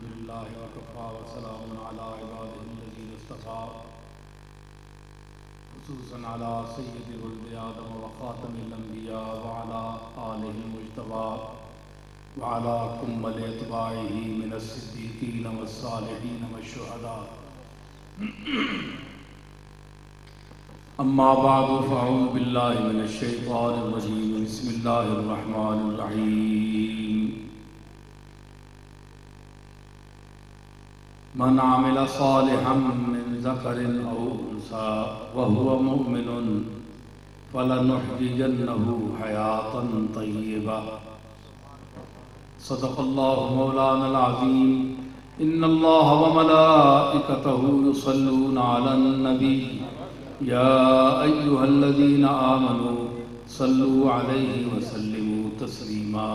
لله وكفى وسلام على عباده الذين اصطفى خصوصا على سيد ولد آدم وخاتم الأنبياء وعلى آله المجتبى وعلى كمل أتباعه من الصديقين والصالحين والشهداء أما بعد فأعوذ بالله من الشيطان الرجيم بسم الله الرحمن الرحيم من عمل صالحا من ذكر أو أنثى وهو مؤمن فلنحيينه حياة طيبة صدق الله مولانا العظيم إن الله وملائكته يصلون على النبي يا أيها الذين آمنوا صلوا عليه وسلموا تسليما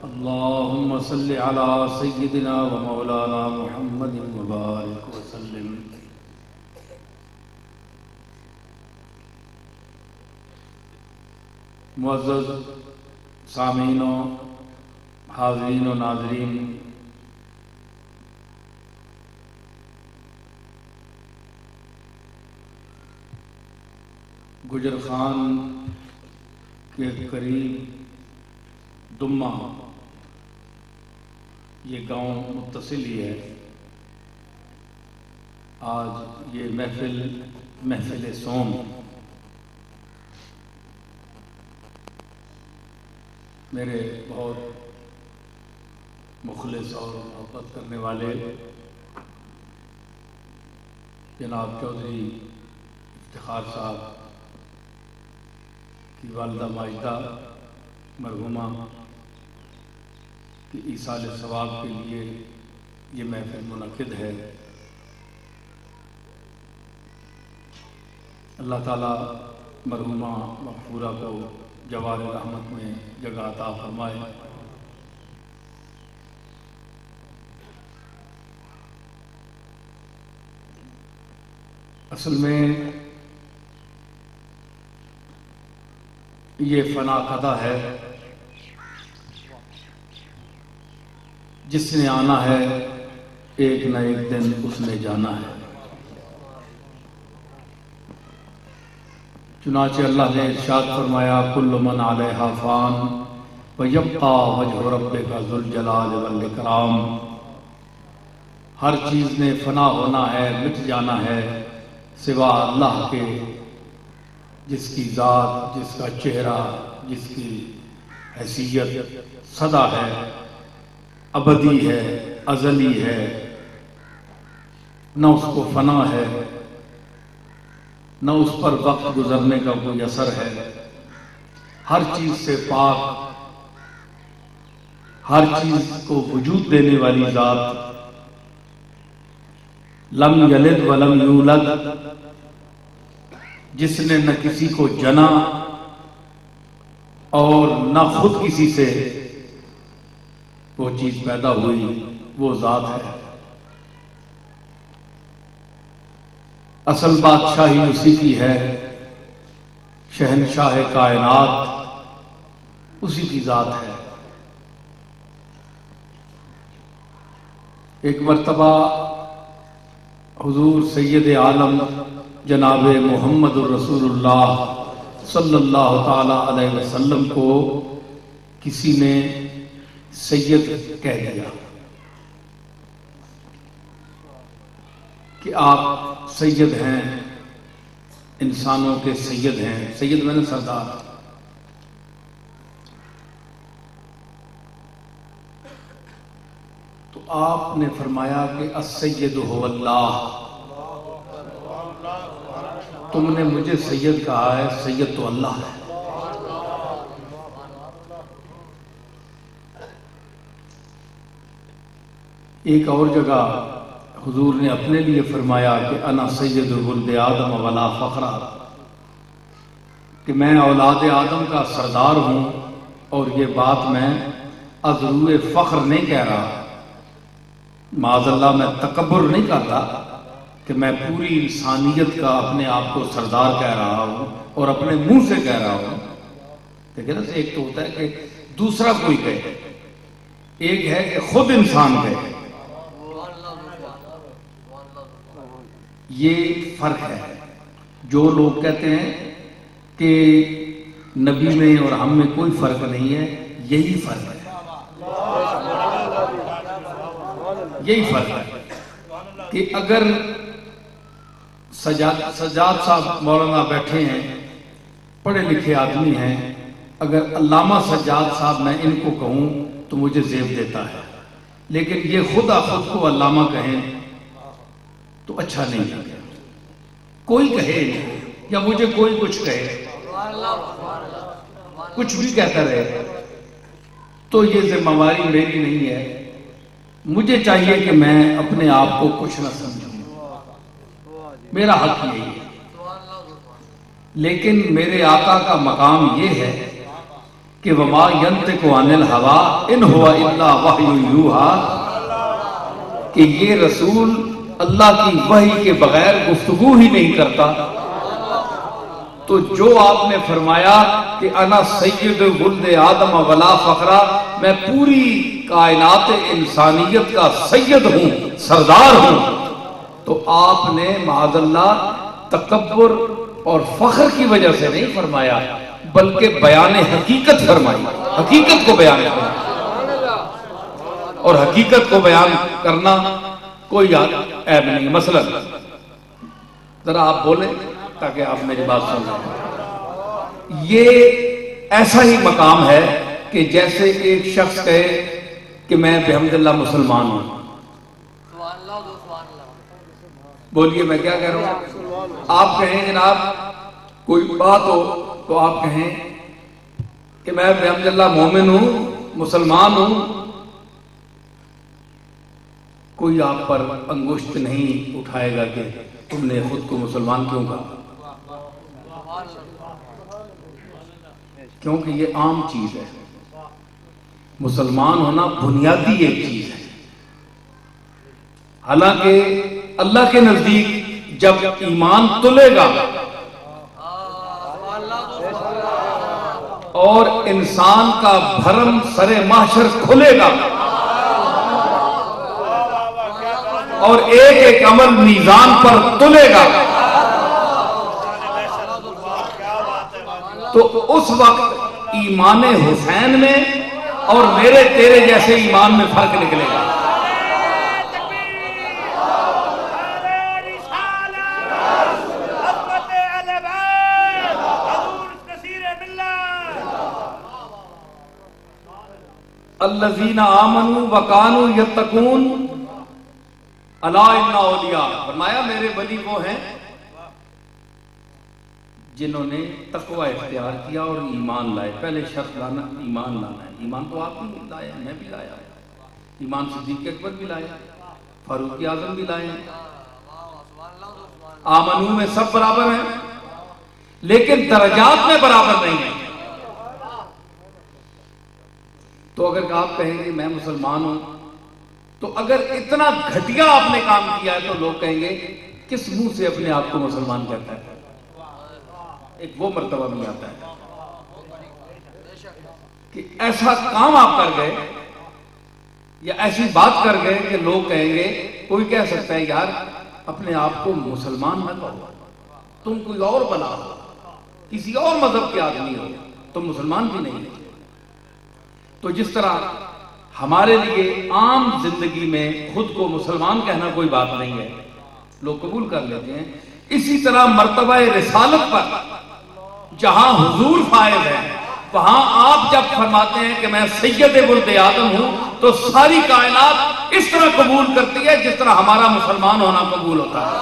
اللهم صل على سيدنا ومولانا محمد وبارك وسلم معزز سامعین و حاضرین و ناظرین، گجر خان کے قریب دمہ یہ گاؤں متصل ہی ہے۔ آج یہ محفل سوم میرے بہت مخلص اور محبت کرنے والے جناب چودھری افتخار صاحب کی والدہ ماجدہ مرحومہ کی ایصال ثواب کے لیے یہ محفل منعقد ہے۔ اللہ تعالیٰ مرحومہ مغفورہ کو جوار رحمت میں جگہ عطا فرمائے۔ اصل میں یہ فنا قضا ہے، جس نے آنا ہے ایک نہ ایک دن اس نے جانا ہے۔ چنانچہ اللہ نے ارشاد فرمایا کل من علیہا فان ویبقى وجہ ربک ذو الجلال والاکرام، ہر چیز نے فنا ہونا ہے، مٹ جانا ہے سوا اللہ کے، جس کی ذات، جس کا چہرہ، جس کی حیثیت سدا ہے، ابدی ہے، ازلی ہے، نہ اس کو فنا ہے، نہ اس پر وقت گزرنے کا کوئی اثر ہے، ہر چیز سے پاک، ہر چیز کو وجود دینے والی ذات، لم یلد ولم یولد، جس نے نہ کسی کو جنا اور نہ خود کسی سے وہ چیز پیدا ہوئی، وہ ذات ہے۔ اصل بادشاہی اسی کی ہے، شہنشاہ کائنات اسی کی ذات ہے۔ ایک مرتبہ حضور سید عالم جناب محمد الرسول اللہ صلی اللہ تعالی علیہ وسلم کو کسی نے سید کہہ دیا کہ آپ سید ہیں، انسانوں کے سید ہیں، سید میں نے سردار۔ تو آپ نے فرمایا کہ السید هو اللہ، تم نے مجھے سید کہا ہے، سید تو اللہ ہے۔ ایک اور جگہ حضور نے اپنے لیے فرمایا کہ انا سید ولد آدم ولا فخر، کہ میں اولاد آدم کا سردار ہوں، اور یہ بات میں از روئے فخر نہیں کہہ رہا، معاذ اللہ میں تکبر نہیں کرتا کہ میں پوری انسانیت کا اپنے آپ کو سردار کہہ رہا ہوں اور اپنے منہ سے کہہ رہا ہوں دیکھیں نا، ایک تو ہوتا ہے کہ دوسرا کوئی کہے، ایک ہے کہ خود انسان کہے، یہ فرق ہے۔ جو لوگ کہتے ہیں کہ نبی میں اور ہم میں کوئی فرق نہیں ہے، یہی فرق ہے، یہی فرق ہے کہ اگر سجاد صاحب مولانا بیٹھے ہیں، پڑھے لکھے آدمی ہیں، اگر علامہ سجاد صاحب میں ان کو کہوں تو مجھے زیب دیتا ہے، لیکن یہ خود کو علامہ کہیں تو اچھا نہیں لگے۔ کوئی کہے یا مجھے کوئی کچھ کہے، کچھ بھی کہتا رہے، تو یہ ذمہ داری میری نہیں ہے۔ مجھے چاہیے کہ میں اپنے آپ کو کچھ نہ سمجھوں، میرا حق یہی ہے، لیکن میرے آقا کا مقام یہ ہے کہ وَمَا يَنْطِقُ عَنِ الْهَوَىٰ إِنْ هُوَ إِلَّا وَحْيٌ يُوحَىٰ، کہ یہ رسول اللہ کی وحی کے بغیر گفتگو ہی نہیں کرتا۔ تو جو آپ نے فرمایا کہ انا سید ولد آدم ولا فخرا، میں پوری کائنات انسانیت کا سید ہوں، سردار ہوں، تو آپ نے معاذ اللہ تکبر اور فخر کی وجہ سے نہیں فرمایا، بلکہ بیان حقیقت فرمائی، حقیقت کو بیان کرنا، اور حقیقت کو بیان کرنا کوئی عیب نہیں۔ مثلا ذرا آپ بولیں تاکہ آپ میری بات سنیں۔ یہ ایسا ہی مقام ہے کہ جیسے ایک شخص کہے کہ میں بحمد اللہ مسلمان ہوں۔ بولیے میں کیا کہہ رہا ہوں؟ آپ کہیں جناب کوئی بات ہو تو آپ کہیں کہ میں بحمد اللہ مومن ہوں، مسلمان ہوں، کوئی آپ پر انگشت نہیں اٹھائے گا کہ تم نے خود کو مسلمان کیوں کہا، کیونکہ یہ عام چیز ہے۔ مسلمان ہونا بنیادی ایک چیز ہے، حالانکہ اللہ کے نزدیک جب ایمان تلے گا اور انسان کا بھرم سر محشر کھلے گا اور ایک ایک عمل میزان پر تلے گا، تو اس وقت ایمان حسین میں اور میرے تیرے جیسے ایمان میں فرق نکلے گا۔ الذین آمنوا وکانوا یتقون الا ان اولیاء، فرمایا میرے ولی وہ ہیں جنہوں نے تقوی اختیار کیا اور ایمان لائے۔ پہلے شرط لانا ایمان لانا ہے، ایمان تو آپ بھی لائے، میں بھی لایا، ایمان صدیق اکبر بھی لائے، فاروق اعظم بھی لائے، آمنو میں سب برابر ہیں، لیکن درجات میں برابر نہیں ہیں۔ تو اگر آپ کہیں گے میں مسلمان ہوں، تو اگر اتنا گھٹیا آپ نے کام کیا ہے تو لوگ کہیں گے کس منہ سے اپنے آپ کو مسلمان کہتا ہے۔ ایک وہ مرتبہ بھی آتا ہے کہ ایسا کام آپ کر گئے یا ایسی بات کر گئے کہ لوگ کہیں گے، کوئی کہہ سکتا ہے یار اپنے آپ کو مسلمان نہ کہو، تم کوئی اور بنا، کسی اور مذہب کے آدمی ہو، تم مسلمان بھی نہیں ہو۔ تو جس طرح ہمارے لیے عام زندگی میں خود کو مسلمان کہنا کوئی بات نہیں ہے، لوگ قبول کر لیتے ہیں، اسی طرح مرتبہ رسالت پر جہاں حضور فائز ہے، وہاں آپ جب فرماتے ہیں کہ میں سید ولد آدم ہوں، تو ساری کائنات اس طرح قبول کرتی ہے جس طرح ہمارا مسلمان ہونا قبول ہوتا ہے۔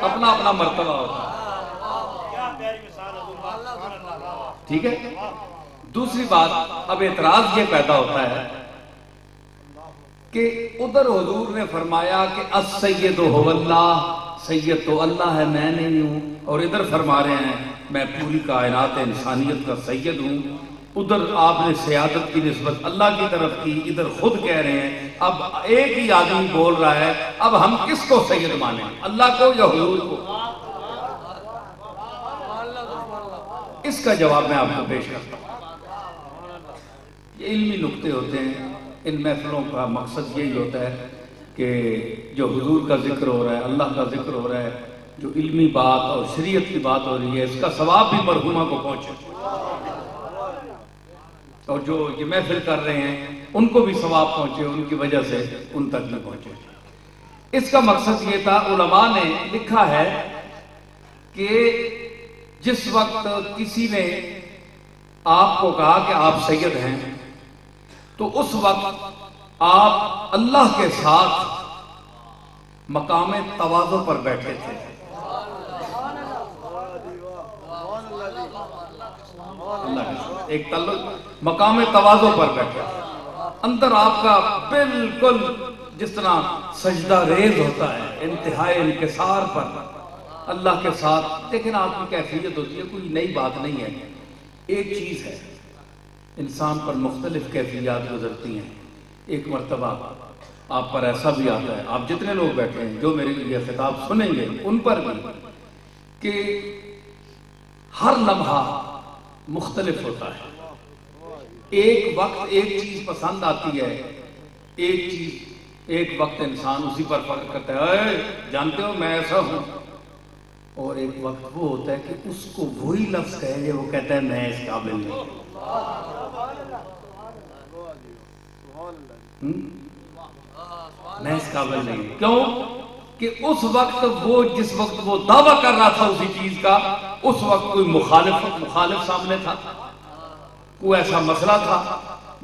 اپنا اپنا مرتبہ ہوتا ہے، ٹھیک ہے۔ دوسری بات، اب اعتراض یہ پیدا ہوتا ہے کہ ادھر حضور نے فرمایا کہ السید هو اللہ، سید تو اللہ ہے، میں نہیں ہوں، اور ادھر فرما رہے ہیں میں پوری کائنات انسانیت کا سید ہوں۔ ادھر آپ نے سیادت کی نسبت اللہ کی طرف کی، ادھر خود کہہ رہے ہیں اب ایک ہی آدمی بول رہا ہے، اب ہم کس کو سید مانیں، اللہ کو یا حضور کو؟ اس کا جواب میں آپ کو پیش کرتا ہوں۔ یہ علمی نکتے ہوتے ہیں، ان محفلوں کا مقصد یہی ہوتا ہے کہ جو حضور کا ذکر ہو رہا ہے، اللہ کا ذکر ہو رہا ہے، جو علمی بات اور شریعت کی بات ہو رہی ہے، اس کا ثواب بھی مرحومہ کو پہنچے، اور جو یہ محفل کر رہے ہیں ان کو بھی ثواب پہنچے، ان کی وجہ سے ان تک بھی پہنچے۔ اس کا مقصد یہ تھا، علماء نے لکھا ہے کہ جس وقت کسی نے آپ کو کہا کہ آپ سید ہیں، تو اس وقت آپ اللہ کے ساتھ مقام تواضع پر بیٹھے تھے۔ ایک تعلق مقام تواضع پر بیٹھے، اندر آپ کا بالکل جس طرح سجدہ ریز ہوتا ہے، انتہائی انکسار پر اللہ کے ساتھ، لیکن آپ کی کیفیت ہوتی ہے، کوئی نئی بات نہیں ہے۔ ایک چیز ہے، انسان پر مختلف کیفیات گزرتی ہیں۔ ایک مرتبہ آپ پر ایسا بھی آتا ہے، آپ جتنے لوگ بیٹھے ہیں جو میرے یہ خطاب سنیں گے ان پر بھی، کہ ہر لمحہ مختلف ہوتا ہے۔ ایک وقت ایک چیز پسند آتی ہے، ایک وقت انسان اسی پر فخر کرتا ہے، اے جانتے ہو میں ایسا ہوں، اور ایک وقت وہ ہوتا ہے کہ اس کو وہی لفظ کہے وہ کہتا ہے میں اس قابل نہیں، میں اس قابل نہیں۔ کیوں کہ اس وقت جس وقت وہ دعویٰ کر رہا تھا اسی چیز کا، اس وقت کوئی مخالف سامنے تھا، کوئی ایسا مسئلہ تھا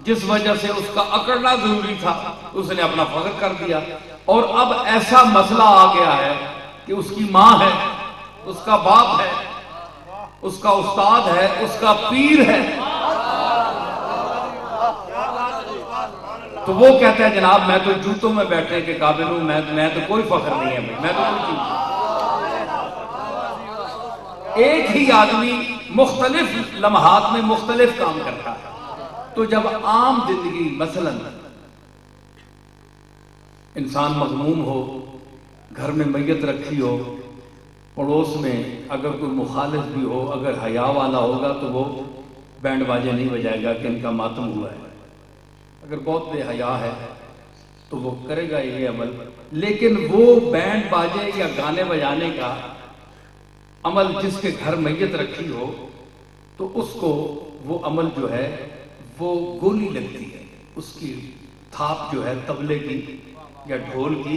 جس وجہ سے اس کا اکڑنا ضروری تھا، اس نے اپنا فخر کر دیا۔ اور اب ایسا مسئلہ آ گیا ہے کہ اس کی ماں ہے، اس کا باپ ہے، اس کا استاد ہے، اس کا پیر ہے، تو وہ کہتا ہے جناب میں تو جوتوں میں بیٹھنے کے قابل ہوں، میں تو کوئی فخر نہیں ہے، میں تو کوئی چیز نہیں۔ ایک ہی آدمی مختلف لمحات میں مختلف کام کرتا ہے۔ تو جب عام زندگی مثلا انسان مغموم ہو، گھر میں میت رکھی ہو، پڑوس میں اگر کوئی مخالف بھی ہو، اگر حیا والا ہوگا تو وہ بینڈ باجے نہیں بجائے گا کہ ان کا ماتم ہوا ہے، اگر بہت بے حیا ہے تو وہ کرے گا یہ عمل، لیکن وہ بینڈ باجے یا گانے بجانے کا عمل جس کے گھر میت رکھی ہو تو اس کو وہ عمل جو ہے وہ گولی لگتی ہے، اس کی تھاپ جو ہے طبلے کی یا ڈھول کی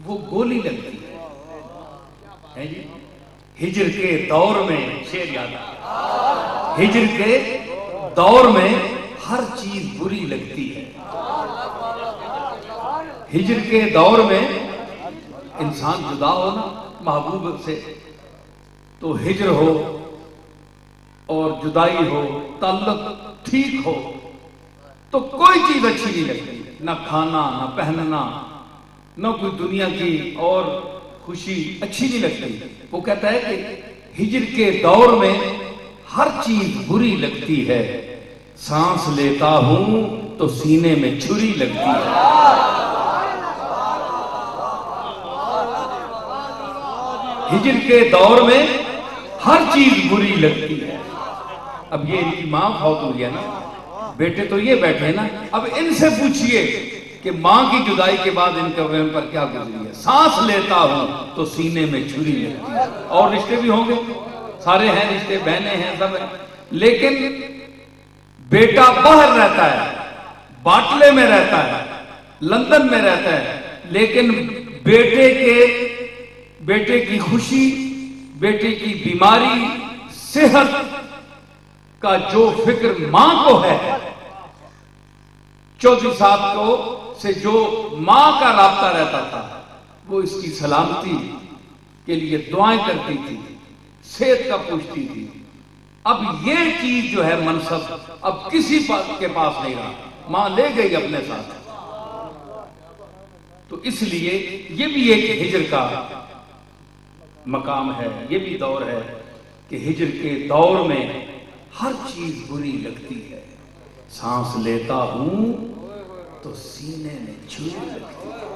وہ گولی لگتی ہے جی۔ ہجر کے دور میں، شعر یاد ہے، ہجر کے دور میں ہر چیز بری لگتی ہے۔ ہجر کے دور میں انسان جدا ہونا محبوب سے، تو ہجر ہو اور جدائی ہو، تعلق ٹھیک ہو تو کوئی چیز اچھی نہیں لگتی، نہ کھانا، نہ پہننا، نہ کوئی دنیا کی اور خوشی اچھی نہیں لگتی۔ وہ کہتا ہے کہ ہجر کے دور میں ہر چیز بری لگتی ہے، سانس لیتا ہوں تو سینے میں چھری لگتی ہے۔ ہجر کے دور میں ہر چیز بری لگتی ہے۔ اب یہ ان کی ماں فوت ہو گیا نا، بیٹے تو یہ بیٹھے نا، اب ان سے پوچھئے کہ ماں کی جدائی کے بعد ان پر کیا گزری ہے۔ سانس لیتا ہوں تو سینے میں چھری لگتی ہے۔ اور رشتے بھی ہوں گے، سارے ہیں رشتے، بہنیں ہیں، سب ہیں، لیکن بیٹا باہر رہتا ہے، باٹلے میں رہتا ہے، لندن میں رہتا ہے، لیکن بیٹے کی خوشی، بیٹے کی بیماری، صحت کا جو فکر ماں کو ہے، چودھری صاحب کو سے جو ماں کا رابطہ رہتا تھا، وہ اس کی سلامتی کے لیے دعائیں کرتی تھی، صحت کا پوچھتی تھی۔ اب یہ چیز جو ہے منصب اب کسی کے پاس نہیں رہا، ماں لے گئی اپنے ساتھ۔ تو اس لیے یہ بھی ایک ہجر کا مقام ہے، یہ بھی دور ہے کہ ہجر کے دور میں ہر چیز بری لگتی ہے، سانس لیتا ہوں تو سینے میں چھری لگتی ہے۔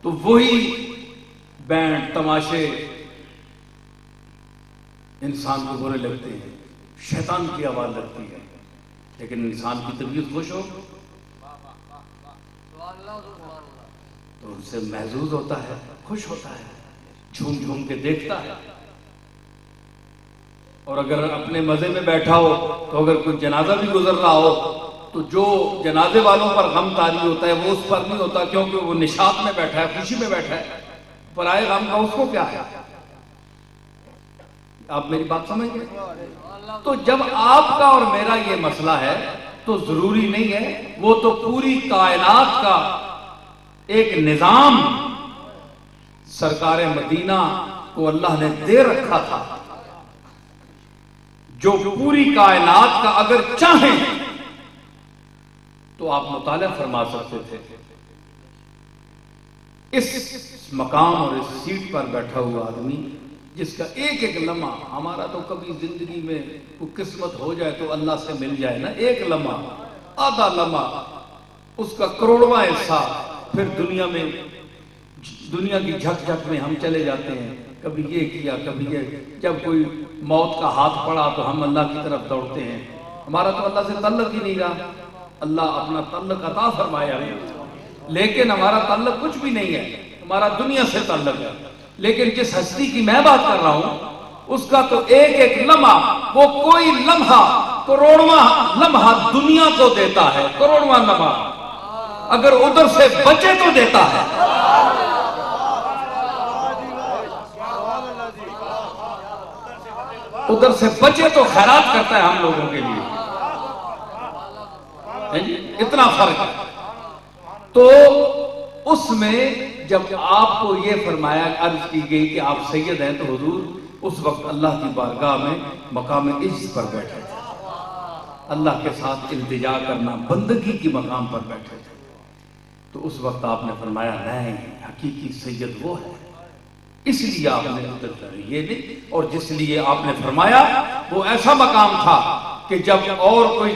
تو وہی بینڈ تماشے انسان کو برے لگتے ہیں، شیطان کی آواز لگتی ہے، لیکن انسان کی طبیعت خوش ہو تو ان سے محظوظ ہوتا ہے، خوش ہوتا ہے، جھوم جھوم کے دیکھتا ہے۔ اور اگر اپنے مزے میں بیٹھا ہو تو اگر کوئی جنازہ بھی گزر رہا ہو تو جو جنازے والوں پر غم طاری ہوتا ہے وہ اس پر نہیں ہوتا، کیونکہ وہ نشاط میں بیٹھا ہے، خوشی میں بیٹھا ہے، پر آئے غم کا اس کو کیا ہے؟ آپ میری بات سمجھ گئے؟ تو جب آپ کا اور میرا یہ مسئلہ ہے تو ضروری نہیں ہے، وہ تو پوری کائنات کا ایک نظام سرکار مدینہ کو اللہ نے دے رکھا تھا، جو پوری کائنات کا اگر چاہیں تو آپ مطالعہ فرما سکتے تھے۔ اس مقام اور اس سیٹ پر بیٹھا ہوا آدمی جس کا ایک ایک لمحہ، ہمارا تو کبھی زندگی میں کوئی قسمت ہو جائے تو اللہ سے مل جائے نا، ایک لمحہ، آدھا لمحہ، اس کا کروڑواں حصہ پھر دنیا میں، دنیا کی جھک جھک میں ہم چلے جاتے ہیں، کبھی یہ کیا کبھی یہ، جب کوئی موت کا ہاتھ پڑا تو ہم اللہ کی طرف دوڑتے ہیں، ہمارا تو اللہ سے تعلق ہی نہیں رہا، اللہ اپنا تعلق عطا فرمایا ہے، لیکن ہمارا تعلق کچھ بھی نہیں ہے، ہمارا دنیا سے تعلق ہے۔ لیکن جس ہستی کی میں بات کر رہا ہوں اس کا تو ایک ایک لمحہ، وہ کوئی لمحہ کروڑواں لمحہ دنیا کو دیتا ہے، کروڑواں لمحہ، اگر ادھر سے بچے تو دیتا ہے۔ ادھر سے بچے تو خیرات کرتا ہے ہم لوگوں کے لیے، اتنا فرق ہے۔ تو اس میں جب آپ کو یہ فرمایا، عرض کی گئی کہ آپ سید ہیں، تو حضور اس وقت اللہ کی بارگاہ میں مقام عجز پر بیٹھے تھے، اللہ کے ساتھ التجا کرنا، بندگی کی مقام پر بیٹھے تھے۔ تو اس وقت آپ نے فرمایا نہیں، حقیقی سید وہ ہے، اس لیے آپ نے ادھر کر یہ نہیں، اور جس لیے آپ نے فرمایا وہ ایسا مقام تھا کہ جب اور کوئی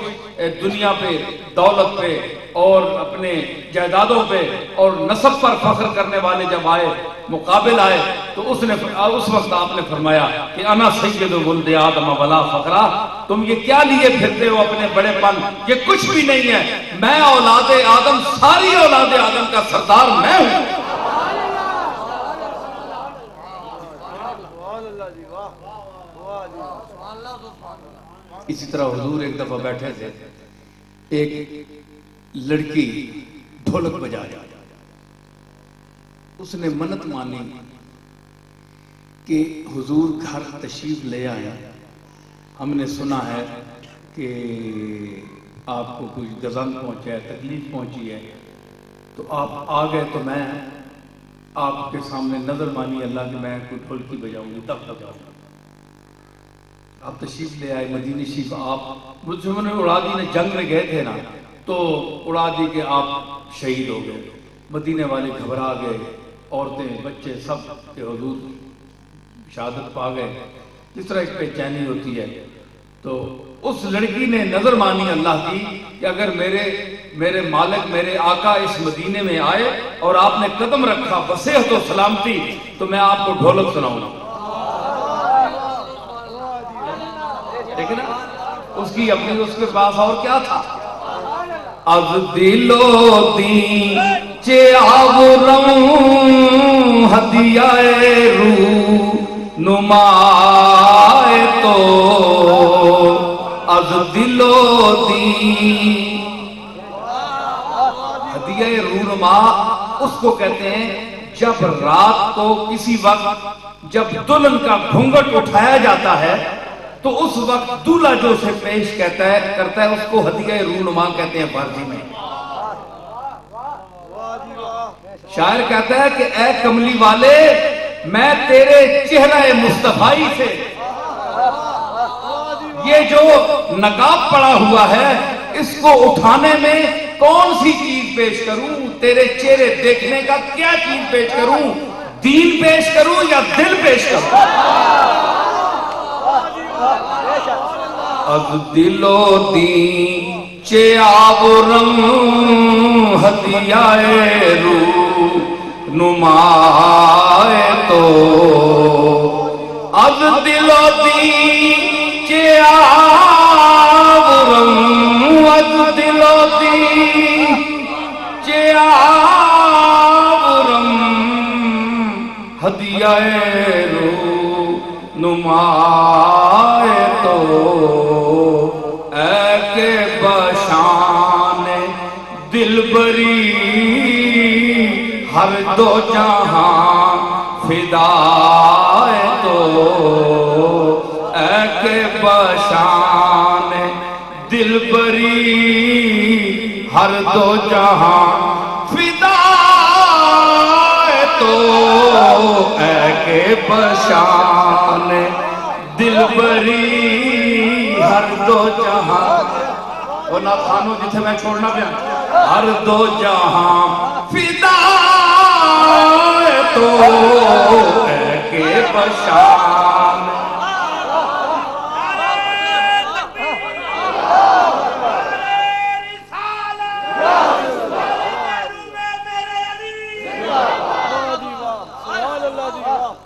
دنیا پہ، دولت پہ اور اپنے جائیدادوں پہ اور نسب پر فخر کرنے والے جب آئے، مقابل آئے، تو اس وقت آپ نے فرمایا کہ انا سید ولد آدم ولا فخرا، تم یہ کیا لیے پھرتے ہو اپنے بڑے پن، یہ کچھ بھی نہیں ہے، میں اولاد آدم، ساری اولاد آدم کا سردار میں ہوں۔ اسی طرح حضور ایک دفعہ بیٹھے تھے، ایک لڑکی ڈھولک بجا جا، اس نے منت مانی کہ حضور گھر تشریف لے آئے، ہم نے سنا ہے کہ آپ کو کچھ غضب پہنچا ہے، تکلیف پہنچی ہے، تو آپ آ گئے، تو میں آپ کے سامنے نظر مانی اللہ کہ میں کوئی ڈھولکی بجاؤں گی، تب بجاؤں گا۔ آپ تشریف لے آئے مدینہ شریف، آپ مسلمانوں نے اڑا دی، جنگ میں گئے تھے نا، تو اڑا دی کہ آپ شہید ہو گئے، مدینے والے گھبرا گئے، عورتیں بچے سب کہ حضور شہادت پا گئے، جس طرح ایک بے چینی ہوتی ہے۔ تو اس لڑکی نے نظر مانی اللہ کی کہ اگر میرے مالک، میرے آقا اس مدینے میں آئے اور آپ نے قدم رکھا بصیحت و سلامتی، تو میں آپ کو ڈھولک سناؤں گا۔ لیکن اس کی اپنی، اس کے پاس اور کیا تھا؟ از دلو دی چے آورم ہدیہ روح نمائے تو، از دلو دی ہدیہ روح نما اس کو کہتے ہیں جب رات کو کسی وقت جب دلہن کا گھونگھٹ اٹھایا جاتا ہے تو اس وقت دولہا جو اسے پیش کرتا ہے اس کو ہدیہ رونما کہتے ہیں فارسی میں۔ شاعر کہتا ہے کہ اے کملی والے، میں تیرے چہرہ مصطفی سے یہ جو نقاب پڑا ہوا ہے اس کو اٹھانے میں کون سی چیز پیش کروں، تیرے چہرے دیکھنے کا کیا چیز پیش کروں، دین پیش کروں یا دل پیش کروں؟ از دلو دی چے آورم ہدیائے رو نمائے تو از دلو دی چے آورم از دلو دی چے آورم ہدیائے رو نمائے تو اے کہ بشان دلبری ہر دو جہاں فدائے تو اے کہ بشان دلبری ہر دو جہاں فدائے تو اے کہ بشان دلبری ہر دو جہاں اور نہ خانو جتھے میں چھوڑنا پیا ہر دو جہاں فدائے تو اے کہ بشان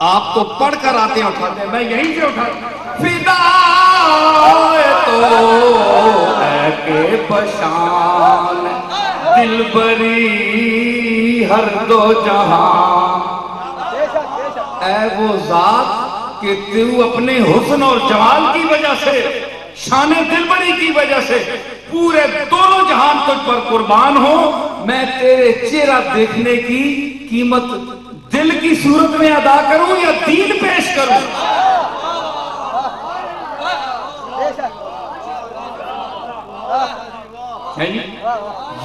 آپ تو پڑھ کر آتے ہیں اٹھاتے ہیں میں یہیں سے اٹھاتا ہوں فدائے تو اے کہ بشان دلبری ہر دو جہاں اے وہ ذات کہ تو اپنے حسن اور جمال کی وجہ سے شان دلبری کی وجہ سے پورے دونوں جہان تجھ پر قربان ہو میں تیرے چہرہ دیکھنے کی قیمت دل کی صورت میں ادا کروں یا دین پیش کروں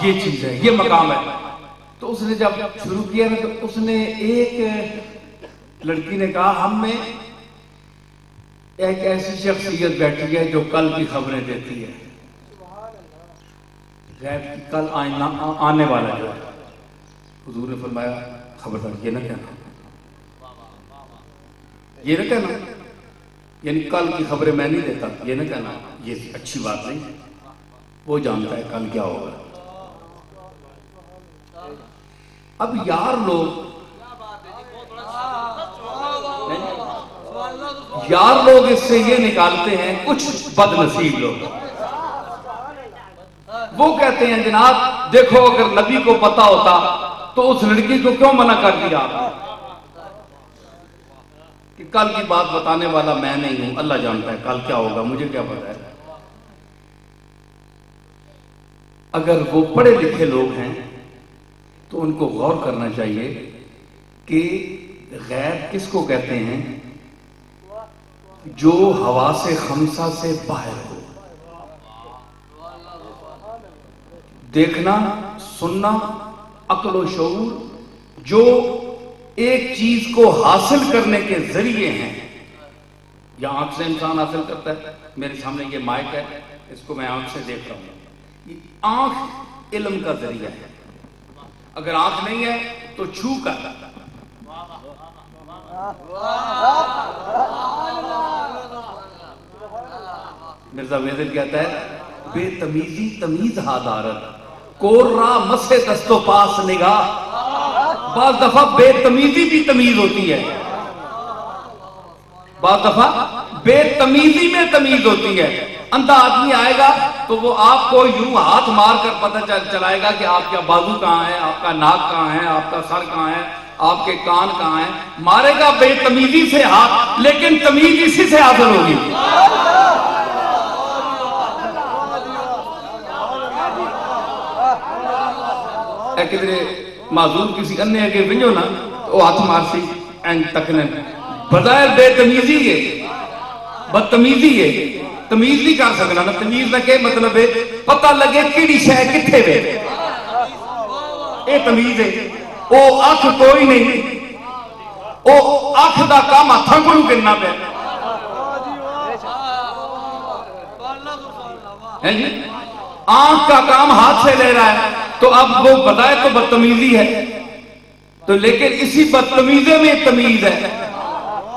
یہ چیز ہے یہ مقام ہے تو اس نے جب شروع کیا نا تو اس نے ایک لڑکی نے کہا ہم میں ایک ایسی شخصیت بیٹھی ہے جو کل کی خبریں دیتی ہے غیب کی کل آنے والا جو ہے حضور نے فرمایا خبردار یہ نہ کہنا یہ نہ کہنا یعنی کل کی خبریں میں نہیں دیتا یہ نہ کہنا یہ اچھی بات نہیں وہ جانتا ہے کل کیا ہوگا اب یار لوگ اس سے یہ نکالتے ہیں کچھ بد نصیب لوگ وہ کہتے ہیں جناب دیکھو اگر نبی کو پتا ہوتا تو اس لڑکی کو کیوں منع کر دیا کہ کل کی بات بتانے والا میں نہیں ہوں اللہ جانتا ہے کل کیا ہوگا مجھے کیا پتا ہے اگر وہ پڑھے لکھے لوگ ہیں تو ان کو غور کرنا چاہیے کہ غیب کس کو کہتے ہیں جو حواس خمسہ سے باہر ہو دیکھنا سننا عقل و شعور جو ایک چیز کو حاصل کرنے کے ذریعے ہیں یا آنکھ سے انسان حاصل کرتا ہے میرے سامنے یہ مائک ہے اس کو میں آنکھ سے دیکھ رہا ہوں آنکھ علم کا ذریعہ ہے اگر آنکھ نہیں ہے تو چھو کر مرزا ویدل کہتا ہے بے تمیزی تمیز ہادارت کور را مسے دست و پاس نگاہ بعض دفعہ بے تمیزی بھی تمیز ہوتی ہے بعض دفعہ بے تمیزی میں تمیز ہوتی ہے اندھا آدمی آئے گا تو وہ آپ کو یوں ہاتھ مار کر پتہ چلائے گا کہ آپ کا بازو کہاں ہے آپ کا ناک کہاں ہے آپ کا سر کہاں ہے آپ کے کان کہاں ہیں مارے گا بے تمیزی سے ہاتھ لیکن تمیز اسی سے حاصل ہوگی کدھر معذور کسی انے اگے ونجو نا تو ہاتھ مار سی این تکنے بظاہر بے تمیزی ہے بدتمیزی ہے تمیز نہیں کر سکنا نا تمیز نہ کہ مطلب ہے پتہ لگے کیڑی شے کتھے وے اے تمیز ہے او آنکھ کوئی نہیں او آنکھ دا کام ہتھاں کولوں کرنا پیا آنکھ کا کام ہاتھ سے لے رہا ہے تو اب وہ بتائے تو بدتمیزی ہے تو لیکن اسی بدتمیزی میں تمیز ہے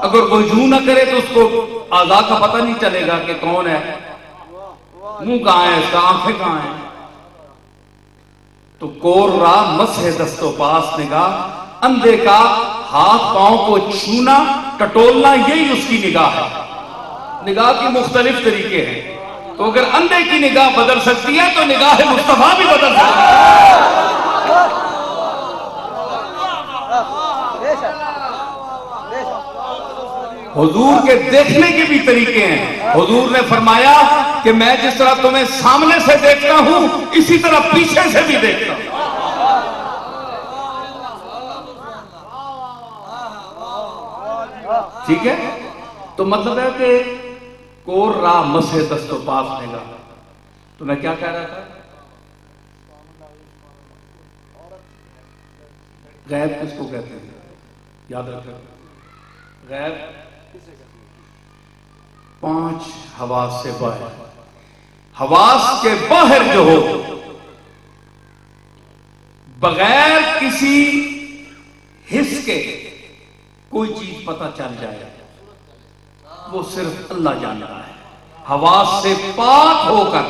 اگر وہ یوں نہ کرے تو اس کو اعضاء کا پتہ نہیں چلے گا کہ کون ہے منہ کہاں ہے اس کا آنکھیں کہاں ہیں تو کور را مسح دست و پاس نگاہ، اندھے کا ہاتھ پاؤں کو چھونا ٹٹولنا یہی اس کی نگاہ ہے۔ نگاہ کی مختلف طریقے ہیں، تو اگر اندھے کی نگاہ بدل سکتی ہے تو نگاہ مصطفیٰ بھی بدل سکتی ہے۔ حضور کے دیکھنے کے بھی طریقے ہیں۔ حضور نے فرمایا کہ میں جس طرح تمہیں سامنے سے دیکھتا ہوں اسی طرح پیچھے سے بھی دیکھتا ہوں۔ ٹھیک ہے؟ تو مطلب ہے کہ کور را مسح دست و پاس نگاہ۔ تو میں کیا کہہ رہا تھا؟ غیب کس کو کہتے ہیں؟ یاد رکھیں، غیب 5 حواس سے باہر، حواس کے باہر جو ہو، بغیر کسی حس کے کوئی چیز پتہ چل جائے، وہ صرف اللہ جانتا ہے۔ حواس سے پاک ہو کر،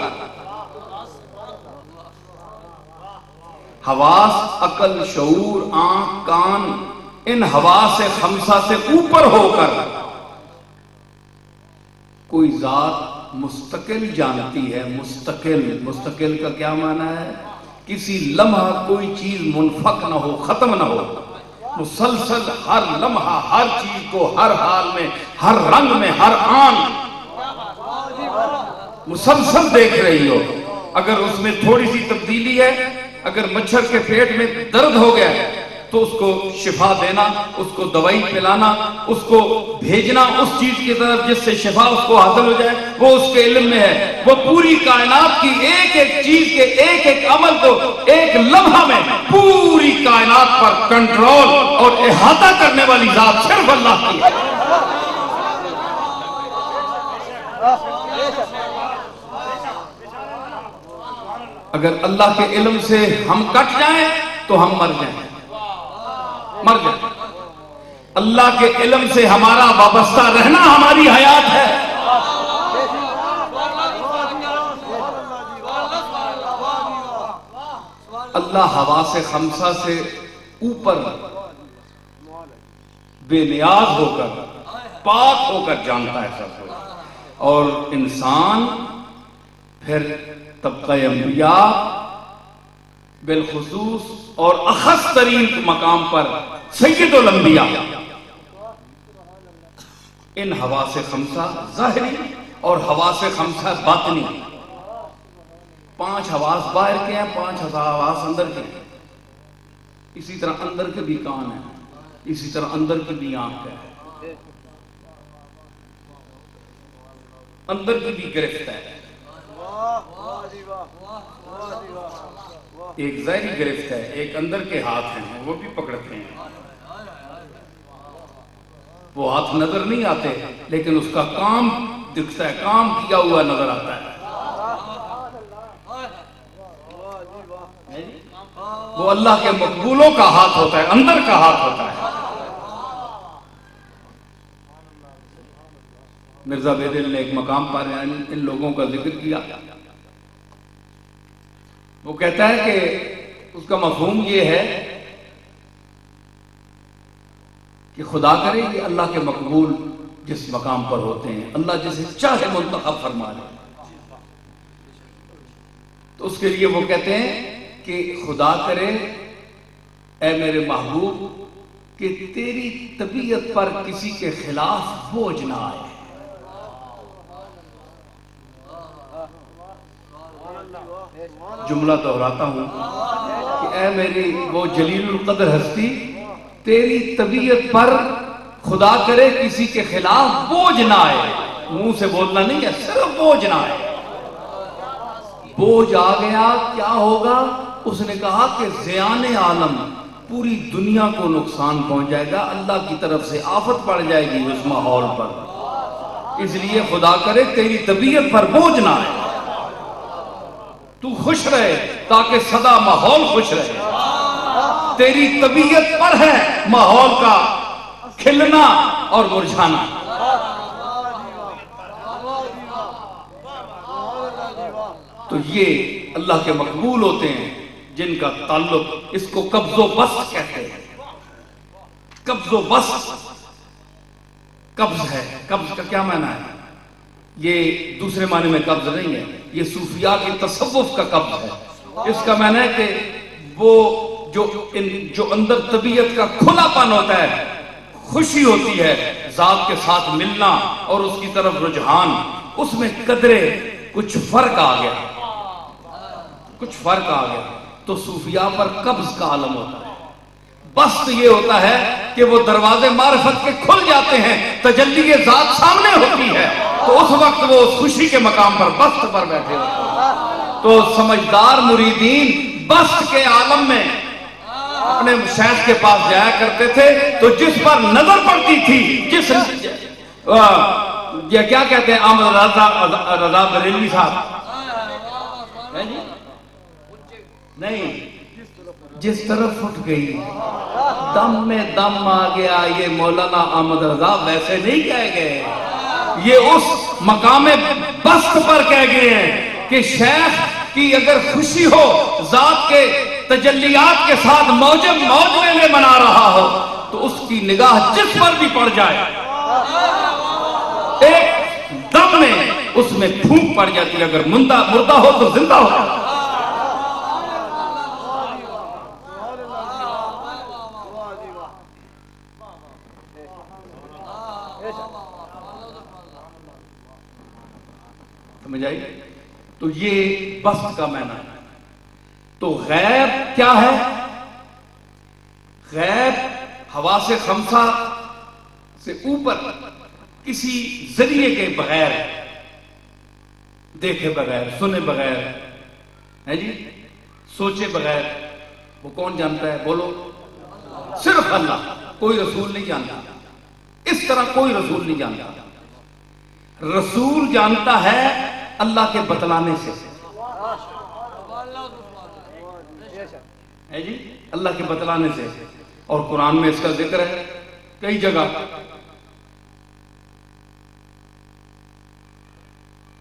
حواس عقل، شعور، آنکھ، کان، ان حواس خمسہ سے اوپر ہو کر کوئی ذات مستقل جانتی ہے۔ مستقل کا کیا معنی ہے؟ کسی لمحہ کوئی چیز منفک نہ ہو، ختم نہ ہو، مسلسل ہر لمحہ ہر چیز کو ہر حال میں، ہر رنگ میں، ہر آن مسلسل دیکھ رہی ہو۔ اگر اس میں تھوڑی سی تبدیلی ہے، اگر مچھر کے پیٹ میں درد ہو گیا تو اس کو شفا دینا، اس کو دوائی پلانا، اس کو بھیجنا اس چیز کی طرف جس سے شفا اس کو حاصل ہو جائے، وہ اس کے علم میں ہے۔ وہ پوری کائنات کی ایک ایک چیز کے ایک ایک عمل کو ایک لمحہ میں پوری کائنات پر کنٹرول اور احاطہ کرنے والی ذات صرف اللہ کی ہے۔ اگر اللہ کے علم سے ہم کٹ جائیں تو ہم مر جائیں۔ اللہ کے علم سے ہمارا وابستہ رہنا ہماری حیات ہے۔ اللہ حواس خمسہ سے اوپر بے نیاز ہو کر، پاک ہو کر جانتا ہے سب کچھ۔ اور انسان پھر طبقہ انبیاء بالخصوص اور اخص ترین مقام پر سید الانبیاء ان حواس خمسہ ظاہری اور حواس خمسہ باطنی، 5 حواس باہر کے ہیں، 5 حواس اندر کے ہیں۔ اسی طرح اندر کے بھی کان ہیں، اسی طرح اندر کی بھی آنکھ ہے، اندر کی بھی گرفت ہے۔ ایک ظاہری گرفت ہے، ایک اندر کے ہاتھ ہیں، وہ بھی پکڑتے ہیں۔ وہ ہاتھ نظر نہیں آتے لیکن اس کا کام دکھتا ہے، کام کیا ہوا نظر آتا ہے۔ وہ اللہ کے مقبولوں کا ہاتھ ہوتا ہے، اندر کا ہاتھ ہوتا ہے۔ مرزا بیدل نے ایک مقام پر ان لوگوں کا ذکر کیا۔ وہ کہتا ہے کہ اس کا مفہوم یہ ہے کہ خدا کرے کہ اللہ کے مقبول جس مقام پر ہوتے ہیں، اللہ جسے چاہے منتخب فرما لے، تو اس کے لیے وہ کہتے ہیں کہ خدا کرے اے میرے محبوب کہ تیری طبیعت پر کسی کے خلاف بوجھ نہ آئے۔ جملہ دہراتا ہوں کہ اے میری وہ جلیل القدر ہستی، تیری طبیعت پر خدا کرے کسی کے خلاف بوجھ نہ آئے۔ منہ سے بولنا نہیں ہے، صرف بوجھ نہ آئے۔ بوجھ آ گیا کیا ہوگا؟ اس نے کہا کہ زیان عالم، پوری دنیا کو نقصان پہنچ جائے گا، اللہ کی طرف سے آفت پڑ جائے گی اس ماحول پر۔ اس لیے خدا کرے تیری طبیعت پر بوجھ نہ آئے، تو خوش رہے تاکہ سدا ماحول خوش رہے۔ تیری طبیعت پر ہے ماحول کا کھلنا اور مرجھانا۔ تو یہ اللہ کے مقبول ہوتے ہیں جن کا تعلق، اس کو قبض و بسط کہتے ہیں. قبض و بسط، قبض ہے. قبض کا کیا معنی ہے؟ یہ دوسرے معنی میں قبض نہیں ہے، یہ صوفیاء کی تصوف کا قبض ہے. اس کا معنی ہے کہ وہ جو اندر طبیعت کا کھلا پن ہوتا ہے، خوشی ہوتی ہے ذات کے ساتھ ملنا اور اس کی طرف رجحان، اس میں قدرے کچھ فرق آ گیا، کچھ فرق آ گیا تو صوفیاء پر قبض کا عالم ہوتا ہے. بسط یہ ہوتا ہے کہ وہ دروازے معرفت کے کھل جاتے ہیں، تجلی ذات سامنے ہوتی ہے، تو اس وقت وہ اس خوشی کے مقام پر بسط پر بیٹھے ہوتے ہیں. تو سمجھدار مریدین بسط کے عالم میں اپنے شیخ کے پاس جایا کرتے تھے، تو جس پر نظر پڑتی تھی، جس یہ کیا کہتے ہیں احمد رضا بریلوی صاحب، نہیں، جس طرف اٹھ گئی دم میں دم آ گیا، یہ مولانا احمد رضا ویسے نہیں کہہ گئے، یہ اس مقام بسط پر کہہ گئے ہیں کہ شیخ کی اگر خوشی ہو، ذات کے تجلیات کے ساتھ موج میلے منا رہا ہو، تو اس کی نگاہ جس پر بھی پڑ جائے ایک دم میں اس میں پھونک پڑ جاتی ہے. اگر مردہ ہو تو زندہ ہو. سمجھ آئی؟ تو یہ بسط کا معنی ہے. تو غیب کیا ہے؟ غیب حواس خمسہ سے اوپر کسی ذریعے کے بغیر، دیکھے بغیر، سنے بغیر، ہے جی، سوچے بغیر، وہ کون جانتا ہے؟ بولو، صرف اللہ. کوئی رسول نہیں جانتا، اس طرح کوئی رسول نہیں جانتا. رسول جانتا ہے اللہ کے بتلانے سے، ہے جی، اللہ کے بتلانے سے. اور قرآن میں اس کا ذکر ہے کئی جگہ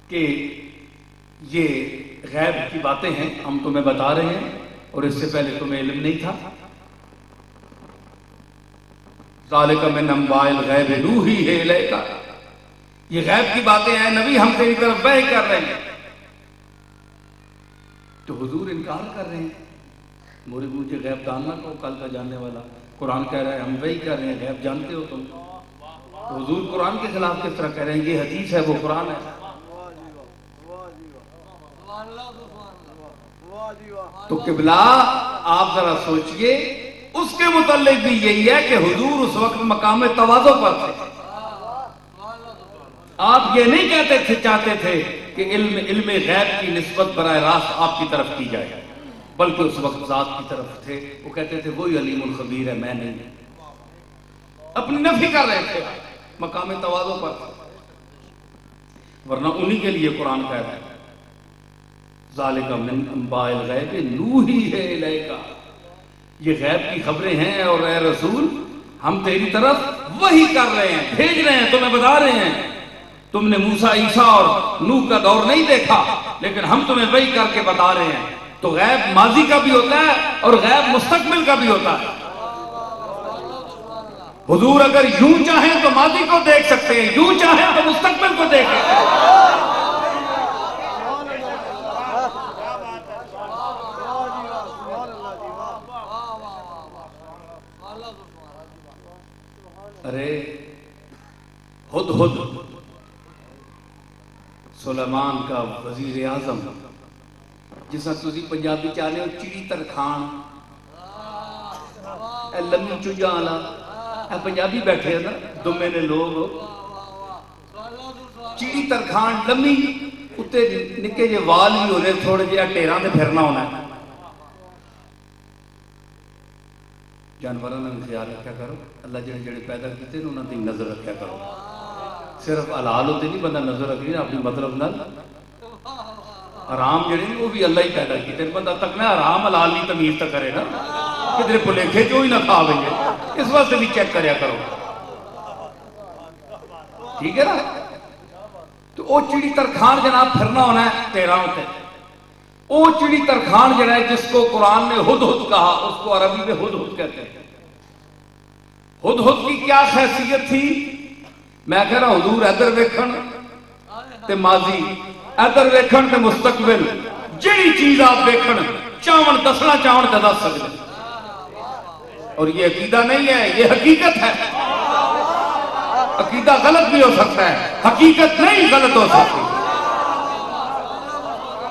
کہ یہ غیب کی باتیں ہیں، ہم تمہیں بتا رہے ہیں اور اس سے پہلے تمہیں علم نہیں تھا. ذالک من انباء الغیب نوحیہ الیک، یہ غیب کی باتیں ہیں نبی، ہم تیری طرف وحی کر رہے ہیں. تو حضور انکار کر رہے ہیں، مجھے غیب جاننا کو کل کا جاننے والا. قرآن کہہ رہا ہے ہم وہی کہہ رہے ہیں غیب جانتے ہو تم. تو حضور قرآن کے خلاف کس طرح کہہ رہے ہیں؟ یہ حدیث ہے، وہ قرآن ہے. تو قبلہ آپ ذرا سوچئے، اس کے متعلق بھی یہی ہے کہ حضور اس وقت مقام تواضع پر تھے. آپ یہ نہیں کہتے تھے، چاہتے تھے کہ علم غیب کی نسبت براہ راست آپ کی طرف کی جائے، بلکہ اس وقت ذات کی طرف تھے. وہ کہتے تھے وہی علیم الخبیر ہے، میں نہیں. اپنی نفی کر رہے تھے مقام تواضع پر، ورنہ انہی کے لیے قرآن کہہ رہا ہے ذالک من انباء الغیب نوحیہ الیک، یہ غیب کی خبریں ہیں اور اے رسول ہم تیری طرف وحی کر رہے ہیں، بھیج رہے ہیں، تمہیں بتا رہے ہیں. تم نے موسیٰ، عیسیٰ اور نوح کا دور نہیں دیکھا، لیکن ہم تمہیں وحی کر کے بتا رہے ہیں. تو غیب ماضی کا بھی ہوتا ہے اور غیب مستقبل کا بھی ہوتا ہے. حضور اگر یوں چاہیں تو ماضی کو دیکھ سکتے ہیں، یوں چاہیں تو مستقبل کو دیکھ سکتے ہیں. ارے ہدہد سلیمان کا وزیر اعظم، جس طرح تسی پنجابی چاہنے ہو چڑی ترخان، اے لمی چجا والا، اے پنجابی بیٹھے ہیں نا دمے نے لوگ، چڑی ترخان لمی، اتے نکے جے وال بھی ہونے، تھوڑے جے ٹیران دے پھرنا ہونا ہے. جانوراں نے خیال رکھا کرو، اللہ جڑے جڑے پیدا کیتے ہیں انہاں دی نظر رکھا کرو. صرف حلال ہوتے نہیں بندہ نظر رکھنی اپنی مطلب نال. حرام جڑے وہ بھی اللہ ہی پیدا کیتے ہیں، بندہ تک نہ حرام حلال نہیں تمیز تک کرے نا، کدھر بھلیکھے جو ہی نہ کھا گئے. اس واسطے بھی چیک کریا کرو، ٹھیک ہے نا. تو وہ چڑی ترخان جناب پھرنا ہونا ہے 13 ہوتے. وہ چڑی ترخان جڑا ہے جس کو قرآن نے ہدہد کہا، اس کو عربی میں ہدہد کہتے ہیں۔ ہدہد کی کیا خیصیت تھی؟ میں کہہ رہا حضور ادھر ویکھن تے ماضی، ادھر ویکھن تے مستقبل، جڑی چیز آپ ویکھن چاون دسنا چاون تے دس سکتے، اور یہ عقیدہ نہیں ہے، یہ حقیقت ہے۔ عقیدہ غلط بھی ہو سکتا ہے، حقیقت نہیں غلط ہو سکتی۔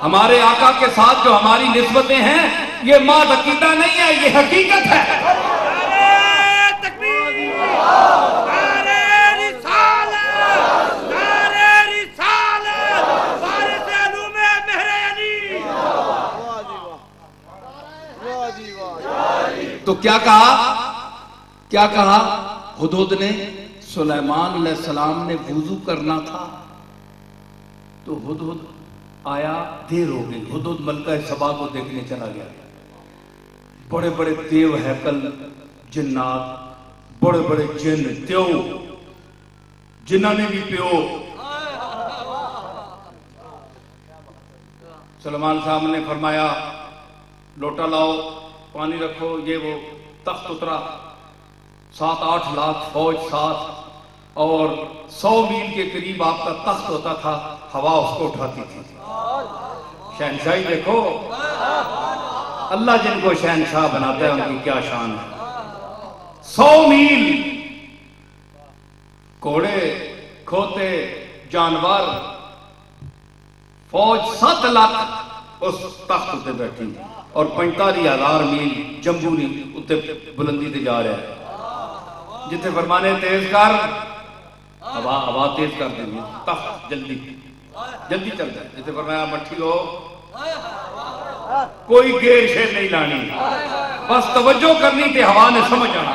ہمارے آقا کے ساتھ جو ہماری نسبتیں ہیں یہ ماں عقیدہ نہیں ہے، یہ حقیقت ہے۔ تو کیا کہا ہدہد نے؟ سلیمان علیہ السلام نے وضو کرنا تھا تو ہدہد آیا، دیر ہو گئی۔ ہدہد ملکہ سبا کو دیکھنے چلا گیا۔ بڑے بڑے دیو ہیکل، جنات، بڑے بڑے جن، دیو، جنہ نے بھی پیو۔ سلیمان صاحب نے فرمایا لوٹا لاؤ، پانی رکھو، یہ وہ تخت اترا، 7-8 لاکھ فوج ساتھ، اور 100 میل کے قریب آپ کا تخت ہوتا تھا، ہوا اس کو اٹھاتی تھی۔ شہنشاہی دیکھو، اللہ جن کو شہنشاہ بناتا ہے ان کی کیا شان ہے۔ 100 میل، گھوڑے، کھوتے، جانور، فوج 7 لاکھ اس تخت تے بیٹھی، اور 45,000 میل جمبوری اتنے بلندی تے جا رہا ہے۔ جتنے فرمانے تیز کر، ہوا تیز کر دیں گے، تخت جلدی چل جائے۔ جتنے فرمایا مٹھی ہو، کوئی گیر شیر نہیں لانی، بس توجہ کرنی تے ہوا نے سمجھ آنا،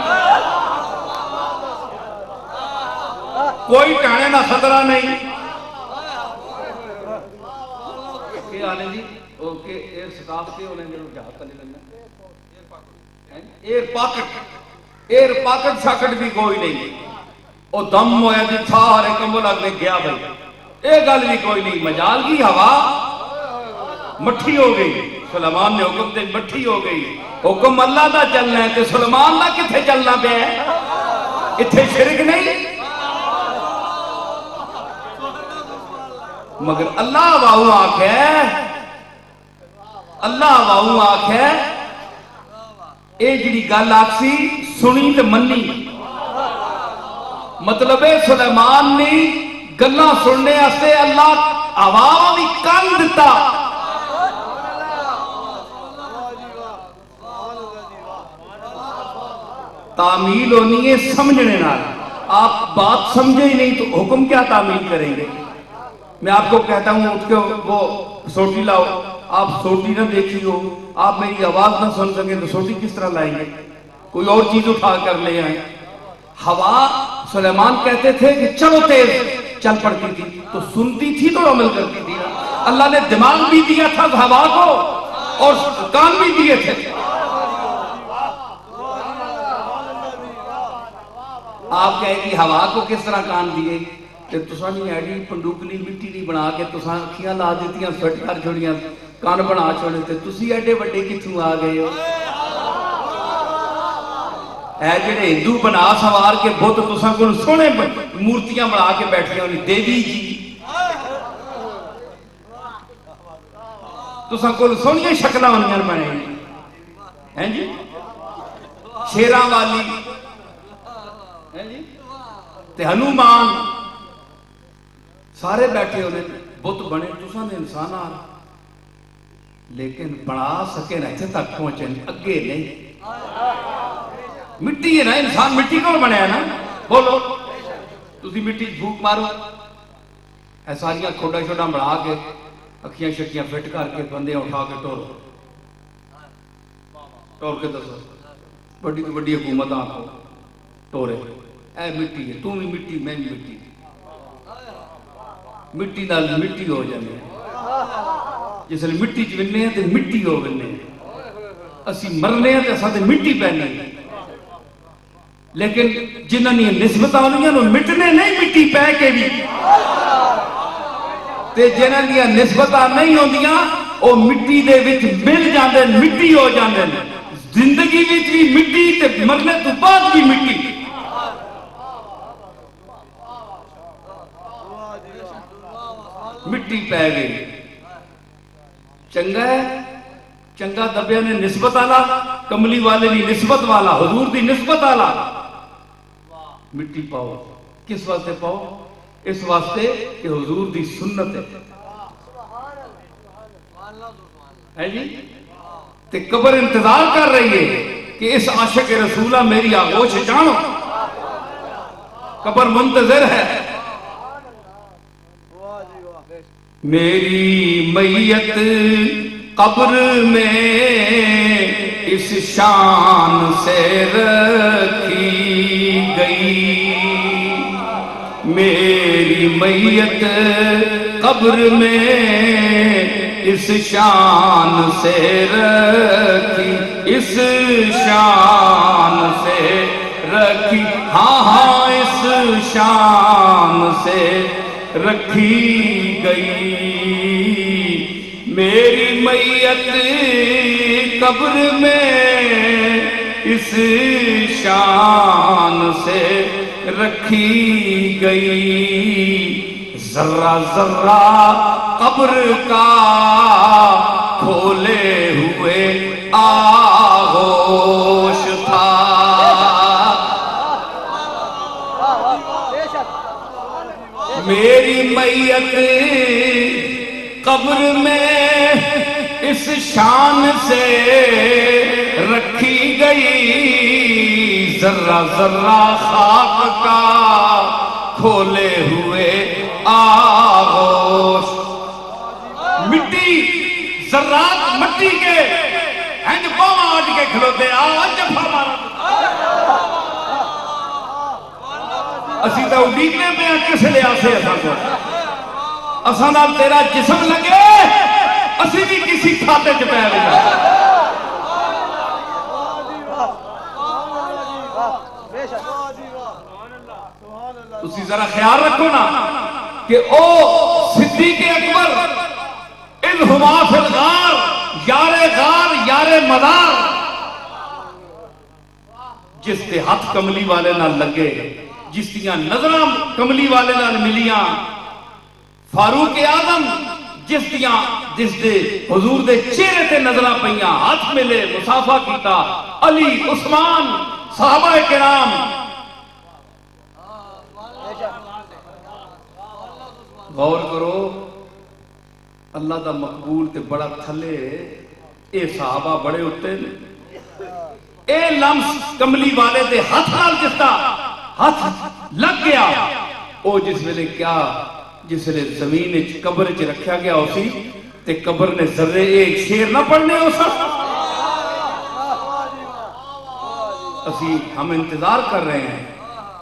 کوئی ٹانے نہ خطرہ نہیں۔ کیا آنے جی؟ اوکے، ایئر سٹاف کے ہونے گے جہاز تلے لگنا، ایئر پاکٹ شاکٹ بھی کوئی نہیں، او دم ہویا جی سارے کمبل اگنے گیا بھائی، ایک گل بھی کوئی نہیں۔ مجال کی ہوا مٹھی ہو گئی، سلیمان نے حکم دے مٹھی ہو گئی۔ حکم اللہ دا چلنا ہے تے سلیمان دا کتھے چلنا پہ ہے؟ اتھے شرک نہیں، مگر اللہ واہو آنکھ ہے، اللہ واہو آنکھ ہے۔ اے جڑی گل آکسی سنی تے منی، مطلب ہے سلیمان نے گلاں سننے آستے اللہ عوام بھی کان دیتا۔ تعمیل ہونی ہے سمجھنے نال، آپ بات سمجھے ہی نہیں تو حکم کیا تعمیل کریں گے؟ میں آپ کو کہتا ہوں اٹھ کے وہ سوٹی لاؤ، آپ سوٹی نہ دیکھی ہو، آپ میری آواز نہ سن سکیں تو سوٹی کس طرح لائیں گے؟ کوئی اور چیز اٹھا کر لے آئیں۔ ہوا سلیمان کہتے تھے کہ چلو تیز، چل پڑتی تھی تو سنتی تھی تو عمل کرتی تھی۔ اللہ نے دماغ بھی دیا تھا ہوا کو اور کان بھی دیے تھے۔ آپ کہیں کہ ہوا کو کس طرح کان دیے؟ کہ تساں نہیں ایڈی پندوکلی مٹی نہیں بنا کے تساں اکھیاں لا دیتیاں، فٹ کر چھوڑیاں، کان بنا چھوڑے تھے، تسی ایڈے وڈے کتھوں آ گئے ہو؟ اے جڑے ہندو بنا سوار کے بت تساں کول سونے مورتیاں بنا کے بیٹھے ہونی، دیوی جی تساں کول سونیاں شکلاں ہونیاں بنے ہیں جی، شیراں والی تے ہنومان سارے بیٹھے ہونے بت بنے، تساں نے انسان آ لیکن بنا سکے نہ اتنے تک پہنچے اگے نہیں۔ مٹی ہے نا، انسان مٹی کو بنے ہے نا، بولو تسی مٹی بھوک مارو، اے ساریاں کھوڑا چھوڑا بنا کے اکھیاں شکیاں فٹ کر کے بندے اٹھا کے ٹور کے دسو بڑی تو بڑی حکومت آنکھو ٹورے، اے مٹی ہے، تم بھی مٹی میں بھی مٹی، مٹی نال مٹی ہو جانے ہیں، جس لئے مٹی چونے ہیں تو مٹی ہو گنے ہیں، اسی مرنے ہیں تو ساتھ مٹی پہنے ہیں، لیکن جنہاں نے نسبت آنی ہیں وہ مٹنے نہیں مٹی پہ کے بھی، تے جنہاں نے نسبت نہیں ہوں دیاں وہ مٹی دے وچ مل جاندے مٹی ہو جاندے زندگی وچ بھی مٹی تے مرنے تو بعد بھی مٹی مٹی پہ گئی چنگا ہے چنگا دبیا نے نسبت آلا کملی والے دی نسبت والا حضور دی نسبت آلا مٹی پاؤ کس واسطے پاؤ اس واسطے کہ حضور دی سنت ہے جی تے قبر انتظار کر رہی ہے کہ اس عاشق رسولہ میری آغوش جانو قبر منتظر ہے میری میت قبر میں اس شان سے رکھی گئی میری میت قبر میں اس شان سے رکھی اس شان سے رکھی ہاں اس شان سے رکھی گئی میری میت قبر میں اس شان سے رکھی گئی ذرہ ذرہ قبر کا کھولے ہوئے آغوش تھا میری میت قبر میں اس شان سے رکھی گئی ذرہ ذرہ خاک کا کھولے ہوئے آغوش مٹی ذرات مٹی کے ہنج پاؤں آج کے کھلوتے آج جفا مارا اسی تا اڈیکنے میں کس لے آسے ایسا کو اسانا تیرا جسم لگے اسی بھی کسی کھاتے چپے گا اسی ذرا خیال رکھو نا کہ او صدیق اکبر انہما فی الغار یار مدار جس تے ہاتھ کملی والے نہ لگے جس دیاں نظریں کملی والے نال ملیاں فاروق اعظم جس دے حضور دے چہرے تے نظریں پئیاں ہاتھ ملے مصافحہ کیتا علی عثمان صحابہ کرام غور کرو اللہ دا مقبول تے بڑا تھلے اے صحابہ بڑے ہوتے اے لمس کملی والے دے ہاتھ نال جستا ہاتھ لگ گیا او جس ویلے کیا جس ویلے زمین قبر چ رکھا گیا اسی تے قبر نے ذرے ایک شیر نہ پڑھنے ہو سک اسی ہم انتظار کر رہے ہیں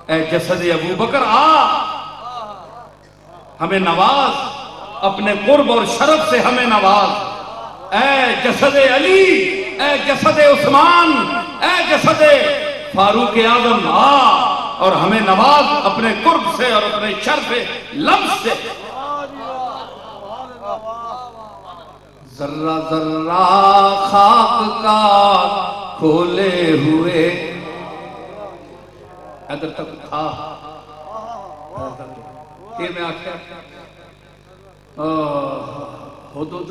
اے جسد ابو بکر آ ہمیں نواز اپنے قرب اور شرف سے ہمیں نواز اے جسد علی اے جسد عثمان اے جسد فاروق اعظم آ اور ہمیں نواز اپنے قرب سے اور اپنے شرف لمس سے ذرہ ذرہ خاک کا کھولے ہوئے ادھر تک تھا کہ میں آکھا حدود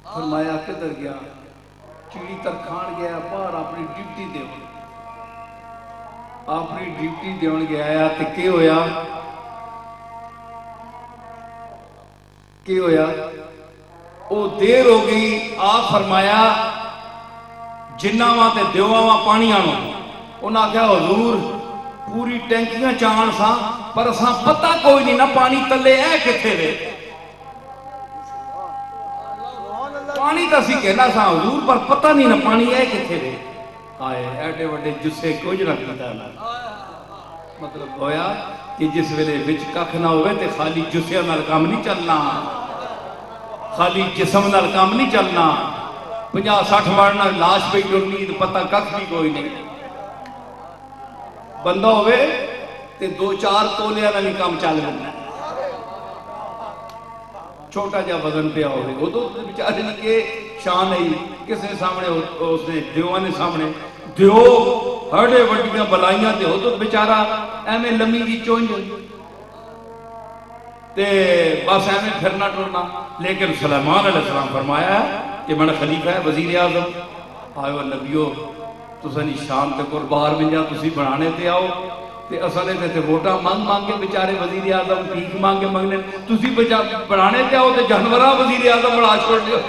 فرمایا کدھر گیا چیڑی ترکھان گیا باہر اپنی ڈیوٹی دے اپنی ڈیوٹی دیون گیا آیا تے کی ہویا او دیر ہو گئی آپ فرمایا جنہ تے دیواں پانی آنو انہاں کہا حضور پوری ٹینکیاں چان سا پر اساں پتہ کوئی نہیں نہ پانی تلے ہے کتھے رے پانی تا سی کہنا سا حضور پر پتہ نہیں نہ پانی ہے کتھے رے آئے ایڈے وڈے جسے کوئی نہ کیتا نا مطلب ہویا کہ جس ویلے وچ ککھ نہ ہوئے تے خالی جسے نال کام نہیں چلنا خالی جسم نال کام نہیں چلنا 50-60 وارنا لاش پہ ٹرنی پتہ ککھ بھی کوئی نہیں بندہ ہوئے تے 2-4 تولے والا نہیں کام چل رہا چھوٹا جا وزن پہ ہوئے وہ تو بیچارے کی شان ہے کس نے سامنے اس نے دیواں نے سامنے دیو ہڑے وڈیاں بلائیاں تے ہو تو بیچارہ ایویں لمی دی چونج تے بس ایویں پھرنا ٹرنا. لیکن سلیمان علیہ السلام فرمایا کہ میں خلیفہ ہے وزیر اعظم آئے نبیو تسانی شان تے قربار میں جا تسی بنانے تے آؤ تے اصلے تے ووٹاں مانگ کے بیچارے وزیر اعظم بھیک مانگ کے منگنے تسی بنانے تے آؤ تے جانوراں وزیر اعظم بنا چھوڑ دیو.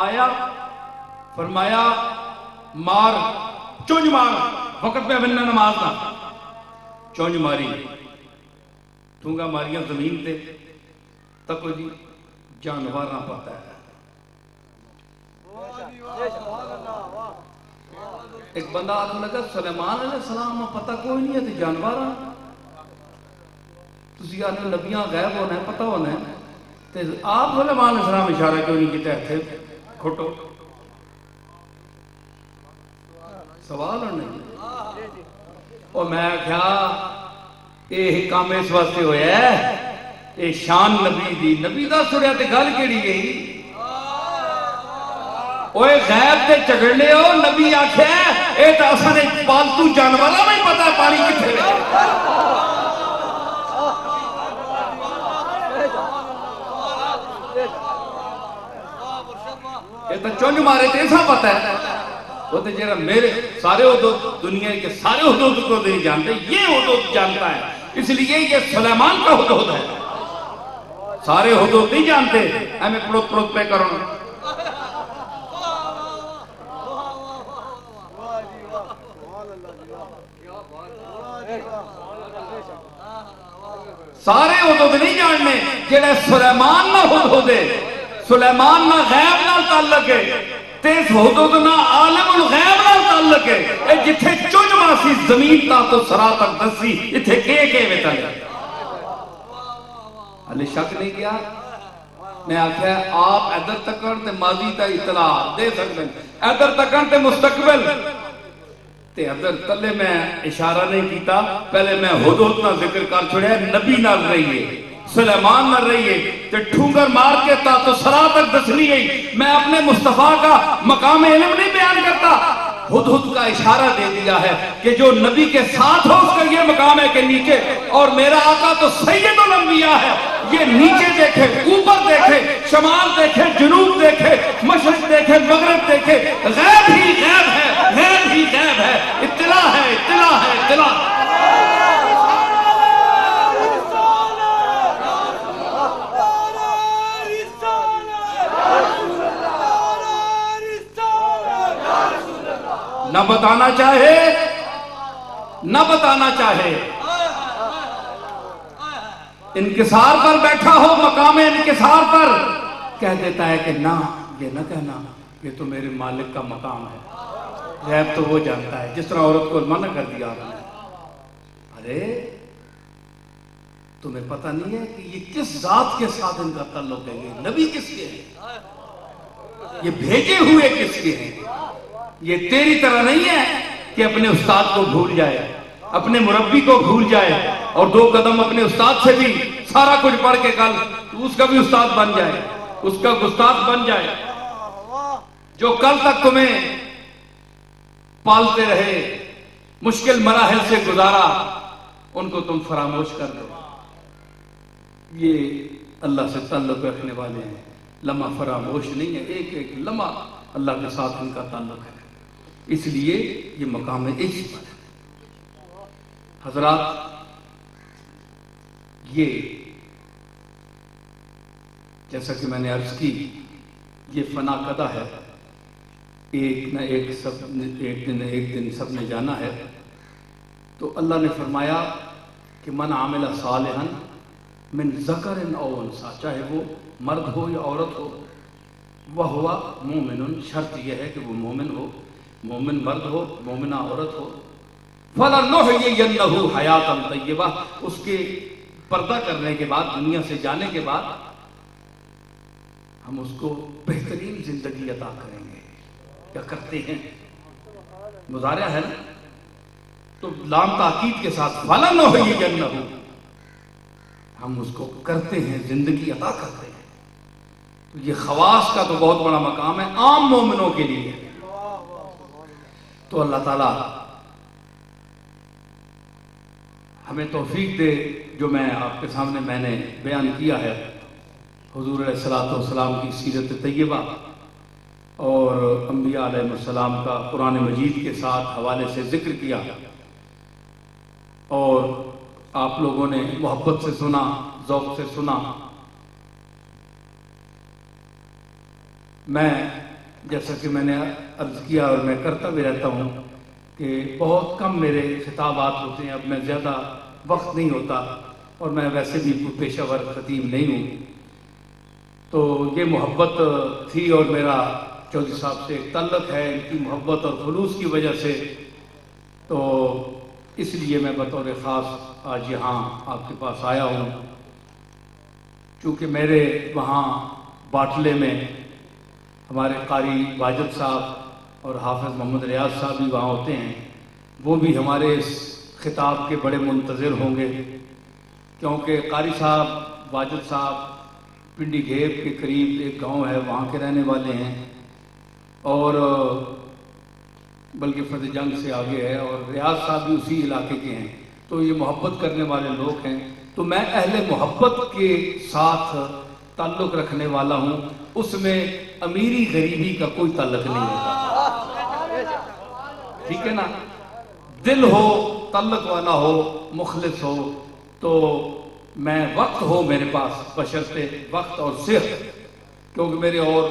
آیا فرمایا مار چونج مار وقت پہ بننا نماز نہ چونج ماری ٹھونگا ماریاں زمین تے تکو جی جانور نہ پتا ہے. ایک بندہ آدھا لگا سلیمان علیہ السلام میں پتہ کوئی نہیں ہے تے جانور تسی آنے نبیاں غیب ہونا ہے پتہ ہونا ہے تے آپ سلیمان علیہ السلام اشارہ کیوں نہیں کیتا ہے تھے کھوٹو سوال ہونے اور میں کیا یہ کام اس واسطے ہویا ہے یہ شان نبی دی نبی دا سڑیا تے گل کیڑی گئی اوے غیب تے جھگڑنے ہو نبی آکھے اے تے اساں نے پالتو جانوراں میں پتہ پانی کتھے ہے. یہ تو چونج مارے تھے ایسا پتہ ہے وہ تو جیرا میرے سارے حدود دنیا کے سارے حدود کو نہیں جانتے یہ حدود جانتا ہے اس لیے یہ سلیمان کا حدود ہے سارے حدود نہیں جانتے ہمیں پڑوت پڑوت پہ کرو سارے حدود نہیں جاننے جیڑے سلیمان نہ حدود ہے سلیمان نہ غیب نہ تعلق ہے تیس حدود نہ عالم الغیب نہ تعلق ہے اے جتھے چونج ماسی زمین تا تو سرا تک دسی اتھے کے میں تعلق علی شک نہیں کیا میں آکھا ہے آپ ادھر تکن تے ماضی تا اطلاع دے سکتے ہیں ادھر تکن تے مستقبل تے ادھر تلے میں اشارہ نہیں کیتا پہلے میں حدود نہ ذکر کر چھوڑے نبی نہ رہیے سلیمان مر رہی ہے کہ ٹھونگر مار کے تا تو سرا تک دسنی گئی میں اپنے مصطفیٰ کا مقام علم نہیں بیان کرتا ہدہد کا اشارہ دے دیا ہے کہ جو نبی کے ساتھ ہو اس کا یہ مقام ہے کہ نیچے اور میرا آقا تو سید الانبیاء ہے یہ نیچے دیکھے اوپر دیکھے شمال دیکھے جنوب دیکھے مشرق دیکھے مغرب دیکھے غیب ہی غیب ہے غیب ہی غیب ہے اطلاع ہے اطلاع ہے اطلاع نہ بتانا چاہے نہ بتانا چاہے انکسار پر بیٹھا ہو مقام انکسار پر کہہ دیتا ہے کہ نہ یہ نہ کہنا یہ تو میرے مالک کا مقام ہے غیب تو وہ جانتا ہے جس طرح عورت کو منع کر دیا آپ نے ارے تمہیں پتہ نہیں ہے کہ یہ کس ذات کے ساتھ ان کا تعلق ہے یہ نبی کس کے ہیں یہ بھیجے ہوئے کس کے ہیں یہ تیری طرح نہیں ہے کہ اپنے استاد کو بھول جائے اپنے مربی کو بھول جائے اور دو قدم اپنے استاد سے بھی سارا کچھ پڑھ کے کل اس کا بھی استاد بن جائے اس کا گستاخ بن جائے جو کل تک تمہیں پالتے رہے مشکل مراحل سے گزارا ان کو تم فراموش کر دو یہ اللہ سے تعلق رکھنے والے ہیں لمحہ فراموش نہیں ہے ایک ایک لمحہ اللہ کے ساتھ ان کا تعلق ہے اس لیے یہ مقام عشق پر ہے حضرات یہ جیسا کہ میں نے عرض کی یہ فنا قدہ ہے ایک نہ ایک دن سب نے جانا ہے تو اللہ نے فرمایا کہ من عامل صالحا من ذکر او انثى چاہے وہ مرد ہو یا عورت ہو وہ ہوا مومن شرط یہ ہے کہ وہ مومن ہو مومن مرد ہو مومنہ عورت ہو، فَلَنُحْيِيَنَّهُ حَيَاةً طَيِّبَةً، اس کے پردہ کرنے کے بعد، دنیا سے جانے کے بعد ہم اس کو بہترین زندگی عطا کریں گے. کیا کرتے ہیں؟ مضارع ہے نا، تو لام تاکید کے ساتھ فَلَنُحْيِيَنَّهُ، ہم اس کو کرتے ہیں، زندگی عطا کرتے ہیں. تو یہ خواص کا تو بہت بڑا مقام ہے عام مومنوں کے لیے. تو اللہ تعالیٰ ہمیں توفیق دے، جو میں آپ کے سامنے میں نے بیان کیا ہے حضور علیہ السلام کی سیرت طیبہ اور انبیاء علیہ السلام کا قرآن مجید کے ساتھ حوالے سے ذکر کیا، اور آپ لوگوں نے محبت سے سنا، ذوق سے سنا. میں جیسا کہ میں نے عرض کیا اور میں کرتا بھی رہتا ہوں کہ بہت کم میرے خطابات ہوتے ہیں، اب میں زیادہ وقت نہیں ہوتا، اور میں ویسے بھی کوئی پیشہ ور خطیب نہیں ہوں. تو یہ محبت تھی اور میرا چودھری صاحب سے ایک تعلق ہے، ان کی محبت اور خلوص کی وجہ سے. تو اس لیے میں بطور خاص آج یہاں آپ کے پاس آیا ہوں. چونکہ میرے وہاں باٹلے میں ہمارے قاری واجد صاحب اور حافظ محمد ریاض صاحب بھی وہاں ہوتے ہیں، وہ بھی ہمارے اس خطاب کے بڑے منتظر ہوں گے، کیونکہ قاری صاحب واجد صاحب پنڈی گھیب کے قریب ایک گاؤں ہے وہاں کے رہنے والے ہیں، اور بلکہ فتح جنگ سے آگے ہے، اور ریاض صاحب بھی اسی علاقے کے ہیں. تو یہ محبت کرنے والے لوگ ہیں. تو میں اہل محبت کے ساتھ تعلق رکھنے والا ہوں، اس میں امیری غریبی کا کوئی تعلق نہیں ہوتا. ٹھیک ہے نا؟ دل ہو، تعلق والا ہو، مخلص ہو. تو میں وقت ہو میرے پاس، بشرطے وقت اور صحت، کیونکہ میرے اور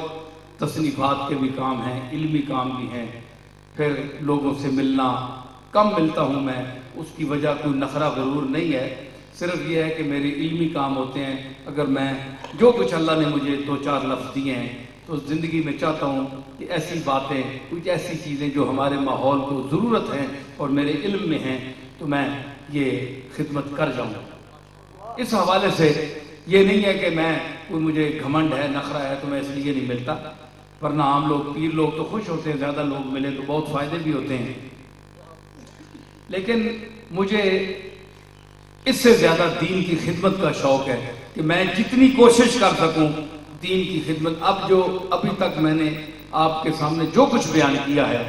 تصنیفات کے بھی کام ہیں، علمی کام بھی ہیں، پھر لوگوں سے ملنا کم ملتا ہوں میں. اس کی وجہ کوئی نخرہ غرور نہیں ہے، صرف یہ ہے کہ میرے علمی کام ہوتے ہیں. اگر میں جو کچھ اللہ نے مجھے دو چار لفظ دیے ہیں تو زندگی میں چاہتا ہوں کہ ایسی باتیں، کچھ ایسی چیزیں جو ہمارے ماحول کو ضرورت ہیں اور میرے علم میں ہیں، تو میں یہ خدمت کر جاؤں. اس حوالے سے یہ نہیں ہے کہ میں کوئی مجھے گھمنڈ ہے، نخرہ ہے تو میں اس لیے نہیں ملتا، ورنہ عام لوگ، پیر لوگ تو خوش ہوتے ہیں زیادہ لوگ ملے تو بہت فائدے بھی ہوتے ہیں. لیکن مجھے اس سے زیادہ دین کی خدمت کا شوق ہے کہ میں جتنی کوشش کر سکوں دین کی خدمت. اب جو ابھی تک میں نے آپ کے سامنے جو کچھ بیان کیا ہے،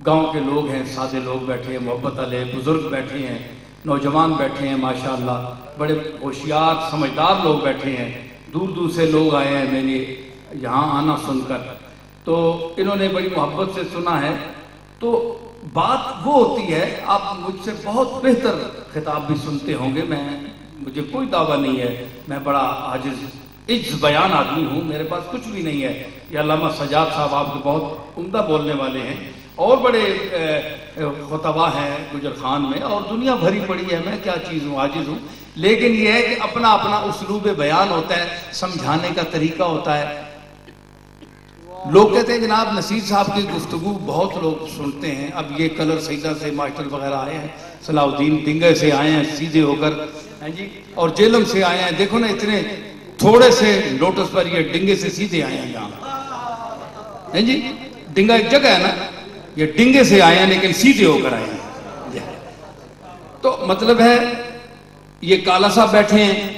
گاؤں کے لوگ ہیں، سادے لوگ بیٹھے ہیں، محبت والے بزرگ بیٹھے ہیں، نوجوان بیٹھے ہیں، ماشاءاللہ بڑے ہوشیار سمجھدار لوگ بیٹھے ہیں، دور دور سے لوگ آئے ہیں میرے یہاں آنا سن کر. تو انہوں نے بڑی محبت سے سنا ہے. تو بات وہ ہوتی ہے، آپ مجھ سے بہت بہتر خطاب بھی سنتے ہوں گے. مجھے کوئی دعویٰ نہیں ہے، میں بڑا عاجز عجز بیان آدمی ہوں، میرے پاس کچھ بھی نہیں ہے. یہ علامہ سجاد صاحب آپ کے بہت عمدہ بولنے والے ہیں، اور بڑے خطبہ ہیں گجر خان میں، اور دنیا بھری پڑی ہے. میں کیا چیز ہوں، عاجز ہوں. لیکن یہ ہے کہ اپنا اپنا اسلوب بیان ہوتا ہے، سمجھانے کا طریقہ ہوتا ہے. لوگ کہتے ہیں جناب نصیر صاحب کی گفتگو بہت لوگ سنتے ہیں. اب یہ کلر سیدہ سے ماسٹر وغیرہ آئے ہیں، صلاح الدین ڈنگے سے آئے ہیں سیدھے ہو کر، جی، اور جیلم سے آئے ہیں. دیکھو نا اتنے تھوڑے سے نوٹس پر یہ ڈنگے سے سیدھے آئے ہیں یہاں. جی، ڈنگا ایک جگہ ہے نا، یہ ڈنگے سے آئے ہیں لیکن سیدھے ہو کر آئے ہیں. تو مطلب ہے یہ کالا صاحب بیٹھے ہیں،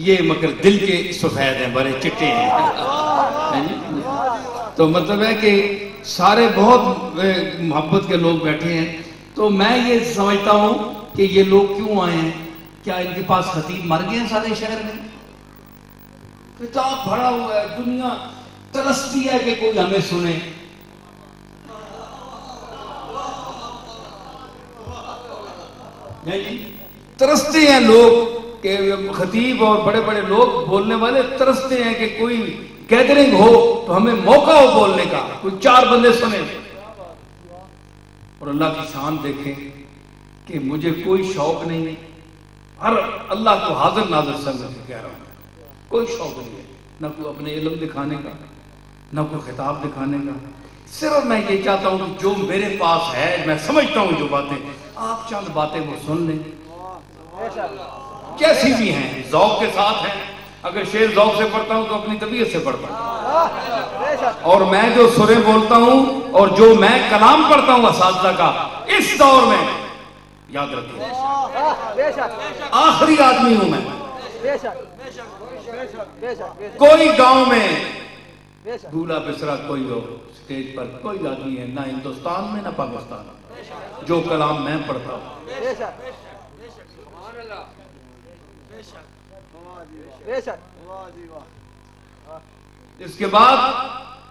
یہ مگر دل کے سفید ہیں، بڑے چٹے ہیں. تو مطلب ہے کہ سارے بہت محبت کے لوگ بیٹھے ہیں. تو میں یہ سمجھتا ہوں کہ یہ لوگ کیوں آئے ہیں؟ کیا ان کے پاس خطیب مر گئے ہیں سارے شہر میں؟ کتاب بھرا ہوا ہے، دنیا ترستی ہے کہ کوئی ہمیں سنے. ترستے ہیں لوگ کہ خطیب اور بڑے بڑے لوگ بولنے والے ترستے ہیں کہ کوئی گیدرنگ ہو تو ہمیں موقع ہو بولنے کا، کوئی چار بندے سنیں. اور اللہ کی شان دیکھیں کہ مجھے کوئی شوق نہیں ہے، ہر اللہ کو حاضر ناظر سمجھ کے کہہ رہا ہوں، کوئی شوق نہیں ہے، نہ کوئی اپنے علم دکھانے کا، نہ کوئی خطاب دکھانے کا. صرف میں یہ چاہتا ہوں کہ جو میرے پاس ہے میں سمجھتا ہوں جو باتیں آپ چند باتیں وہ سن لیں کیسی بھی ہیں ذوق کے ساتھ ہیں. اگر شعر ذوق سے پڑھتا ہوں تو اپنی طبیعت سے پڑھتا ہوں اور میں جو سریں بولتا ہوں اور جو میں کلام پڑھتا ہوں اساتذہ کا اس دور میں یاد رکھیں آخری آدمی ہوں میں. کوئی گاؤں میں دھولا بسرا کوئی ہو سٹیج پر کوئی آدمی ہے نہ ہندوستان میں نہ پاکستان میں جو کلام میں پڑھتا ہوں. اس کے بعد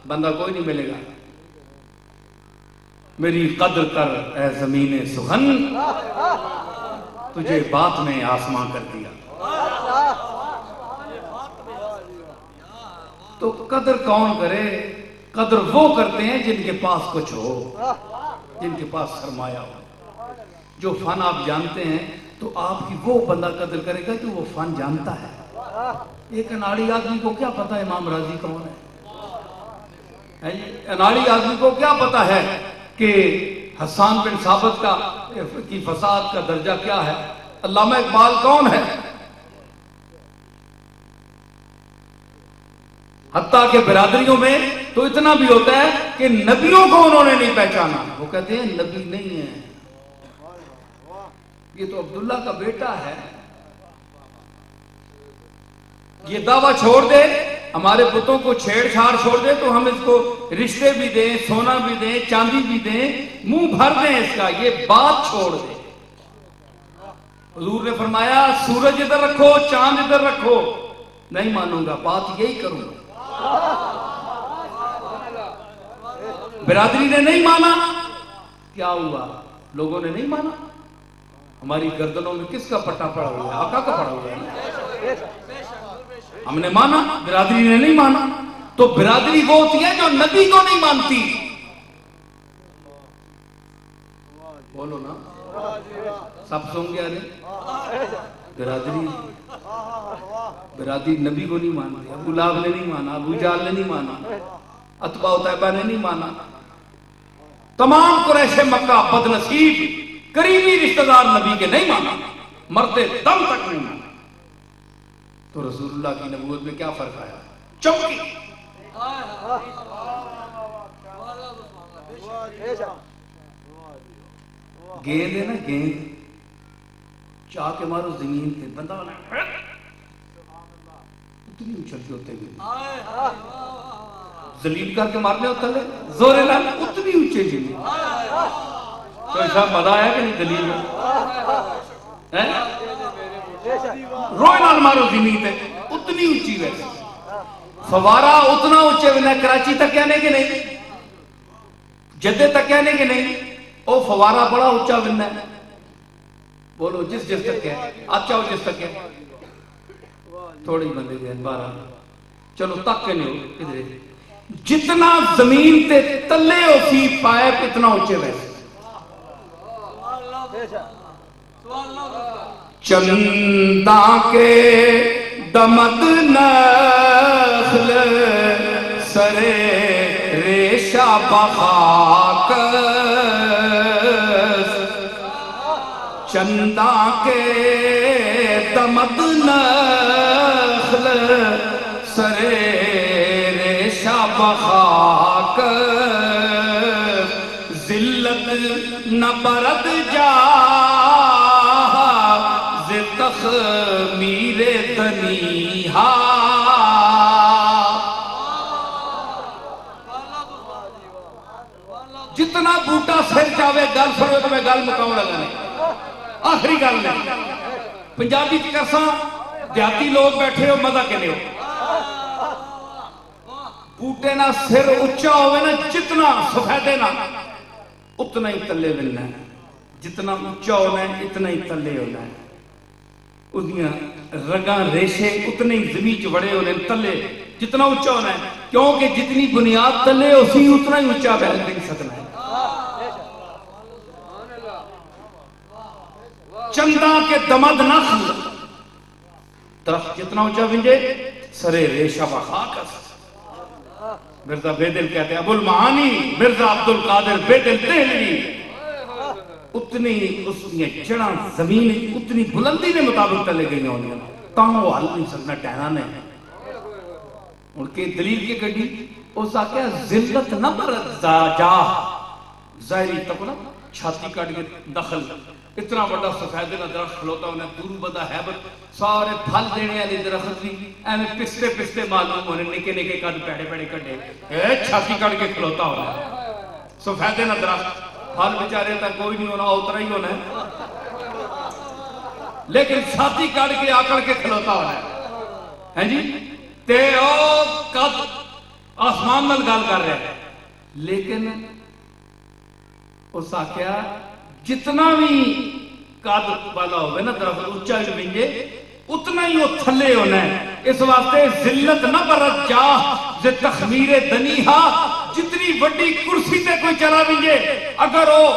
بندہ کوئی نہیں ملے گا. میری قدر کر اے زمین سخن تجھے بات میں آسمان کر دیا. تو قدر کون کرے؟ قدر وہ کرتے ہیں جن کے پاس کچھ ہو, جن کے پاس سرمایہ ہو. جو فن آپ جانتے ہیں تو آپ کی وہ بندہ قدر کرے گا جو وہ فن جانتا ہے. ایک اناڑی آدمی کو کیا پتا امام راضی کون ہے؟ اناڑی آدمی کو کیا پتا ہے کہ حسان بن ثابت کی فساد کا درجہ کیا ہے؟ علامہ اقبال کون ہے؟ حتیٰ کہ برادریوں میں تو اتنا بھی ہوتا ہے کہ نبیوں کو انہوں نے نہیں پہچانا. وہ کہتے ہیں نبی نہیں ہے, یہ تو عبداللہ کا بیٹا ہے. یہ دعویٰ چھوڑ دے, ہمارے بتوں کو چھیڑ چھاڑ چھوڑ دے تو ہم اس کو رشتے بھی دیں, سونا بھی دیں, چاندی بھی دیں, منہ بھر دیں اس کا, یہ بات چھوڑ دے. حضور نے فرمایا سورج ادھر رکھو چاند ادھر رکھو, نہیں مانوں گا, بات یہی کروں گا. برادری نے نہیں مانا, کیا ہوا؟ لوگوں نے نہیں مانا. ہماری گردنوں میں کس کا پٹا پڑا ہوا ہے؟ آقا کا پڑا ہوا ہے. ہم نے مانا, برادری نے نہیں مانا. تو برادری وہ ہوتی ہے جو نبی کو نہیں مانتی. بولو نا, سب سن گیا نہیں؟ برادری نبی کو نہیں مانتی. ابو لہب نے نہیں مانا, ابو جہل نے نہیں مانا, عتبہ و طیبہ نے نہیں مانا. تمام قریش مکہ بد نصیب قریبی رشتہ دار نبی کے نہیں مانا, مرتے دم تک نہیں مانا. تو رسول اللہ کی نبوت میں کیا فرق آیا؟ چونکی گیند ہے نا, گیند چاہ کے مارو زمین پہ, بندہ والا اتنی اچھلتے ہوتے ہوئے ذلیل کر کے مارنے ہوتا ہے زور لال اتنی اونچے زمین. تو ایسا مزہ آیا کہ نہیں دلیل میں روئے نال مارو زمین پہ اتنی اونچی ویسے. فوارہ اتنا اونچے بنا کراچی تک کہنے کے نہیں, جدے تک کہنے کے نہیں, او فوارہ بڑا اونچا بننا ہے. بولو جس تک ہے, آپ چاہو جس تک ہے. تھوڑی بندے گئے 12, چلو تک کے نہیں ہو ادھر. جتنا زمین تے تلے ہوتی پائپ اتنا اونچے ویسے. چندہ کے دمد نخل سرے ریشہ بخاک, چندہ کے دمد نخل سرے ریشہ بخاک, ذلت نہ برد جا تخمیر تنیہا. جتنا بوٹا سر چاہے گل سنو تو میں گل مکاؤں لگا نہیں, آخری گل نہیں. پنجابی کی کرساں دیہاتی لوگ بیٹھے ہو مزہ کے لئے ہو. بوٹے نہ سر اچھا ہوئے نا, جتنا سفیدے نا اتنا ہی تلے ملنا ہے. جتنا اچھا ہونا ہے اتنا ہی تلے ہونا ہے. ادھیاں رگاں ریشے اتنے ہی زمین چ بڑے ہونے تلے جتنا اونچا ہونا ہے, کیونکہ جتنی بنیاد تلے اسی اتنا ہی اونچا بہل نہیں سکنا ہے. چندہ کے دمد نخل, درخت جتنا اونچا بنجے سرے ریشہ بخاک, مرزا بیدل کہتے ہیں ابو المعانی مرزا عبد القادر بیدل دہلوی اتنی اس نے جڑاں زمین اتنی بلندی نے مطابق تلے گئی ہوں تاں وہ حل نہیں سکنا ٹہنا نے ان کے دلیل کی گڑی اس آکے ذلت نہ برد جا ظاہری تک نا چھاتی کاٹ کے دخل اتنا بڑا سفید نہ درخت کھلوتا انہیں دور بدا حیبت سارے پھل دینے والی درخت بھی ایمیں پستے پستے معلوم ہونے نکے نکے کٹ پیڑے پیڑے کٹے چھاتی کاٹ کے کھلوتا ہونا سفید نہ درخت پھل بچارے تک کوئی نہیں ہونا اترا ہی ہونا ہے لیکن چھاتی کاٹ کے آکڑ کے کھلوتا ہونا ہے جی تے او قد آسمان نال گال کر رہے ہیں لیکن اس آکیا جتنا بھی قد والا ہوگا نا درخت اچھا بھی بنجے اتنا ہی وہ تھلے ہونا ہے اس واسطے ذلت نہ برت جا زی تخمیر دنیہا جتنی بڑی کرسی تے کوئی چلا بنجے اگر وہ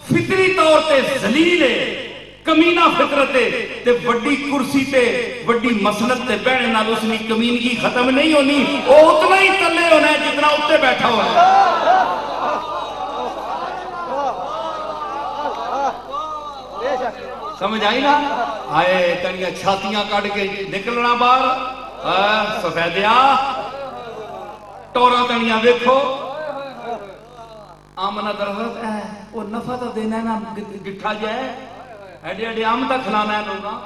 فطری طور تے ذلیل ہے کمینہ فطرت ہے تے بڑی کرسی تے بڑی مسلط تے بیٹھنے نال اس نے کمینگی ختم نہیں ہونی وہ اتنا ہی تلے ہونا ہے جتنا اتنے بیٹھا ہوا ہے سمجھ آئی نا آئے تنیا چھاتیاں کاٹ کے نکلنا باہر سفیدیا ٹورا تنیا دیکھو آمنہ درخت وہ نفع تا دینا ہے نا گٹھا جائے ایڈی ایڈی آم تا کھلانا ہے لوگا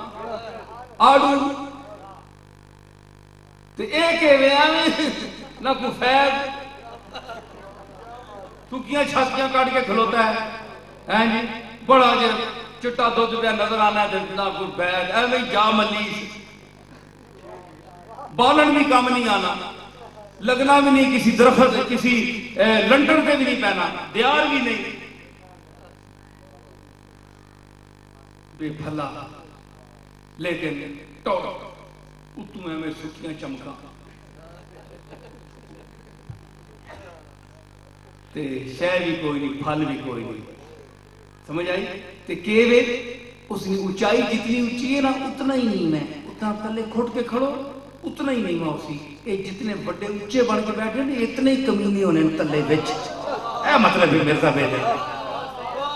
آڑو تو ایک ایوے آمیں نہ کو فیض تو کیا چھاتیاں کاٹ کے کھلوتا ہے جی بڑا جے چٹا دو پہ نظر آنا ہے نہ کوئی بیگ ایویں جا ملیس بالن بھی کام نہیں آنا لگنا بھی نہیں کسی درخت کسی لنڈر پہ بھی نہیں پہنا دیار بھی نہیں بے بھلا لیکن ٹوڑ اتنے میں سکیاں چمکا تے شہ بھی کوئی نہیں پھل بھی کوئی نہیں سمجھ آئی تے کیوے اس نے اونچائی جتنی اونچی ہے نا اتنا ہی نہیں میں اتنا تلے کھوٹ کے کھڑو اتنا ہی نہیں میں اسی اے جتنے بڑے اونچے بن کے بیٹھے ہیں اتنے ہی کمینے ہونے تلے وچ اے مطلب ہے مرزا بیدل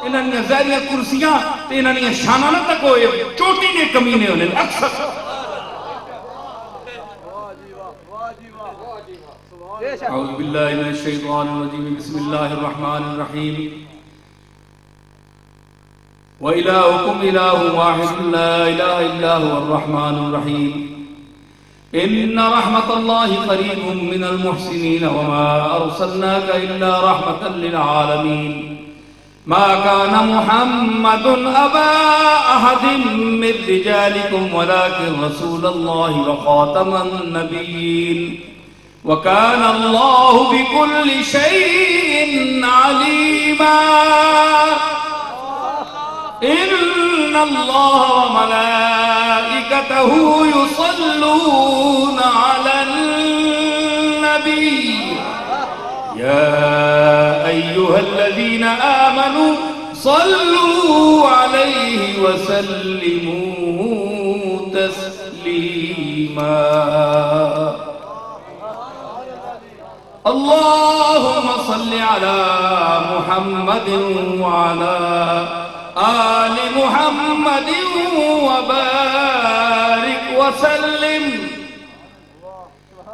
انہاں نے ظاہریاں کرسیاں تے انہاں نے شانہ نہ تک ہوئے چوٹی نے کمینے ہونے اکثر اعوذ باللہ من الشیطان الرجیم بسم اللہ الرحمن الرحیم وَإِلَاهُكُمْ إِلَاهٌ وَاحِدٌ لَا إِلَهَ إِلَّا هُوَ الرَّحْمَنُ الرَّحِيمُ إِنَّ رَحْمَةَ اللَّهِ قَرِيبٌ مِّنَ الْمُحْسِنِينَ وَمَا أَرْسَلْنَاكَ إِلَّا رَحْمَةً لِّلْعَالَمِينَ مَا كَانَ مُحَمَّدٌ أَبَا أَحَدٍ مِّن رِّجَالِكُمْ وَلَٰكِن رَّسُولَ اللَّهِ وَخَاتَمَ النَّبِيِّينَ وَكَانَ اللَّهُ بِكُلِّ شَيْءٍ عَلِيمًا إن الله وملائكته يصلون على النبي يا أيها الذين آمنوا صلوا عليه وسلموا تسليما اللهم صل على محمد وعلى آل محمد وبارك وسلم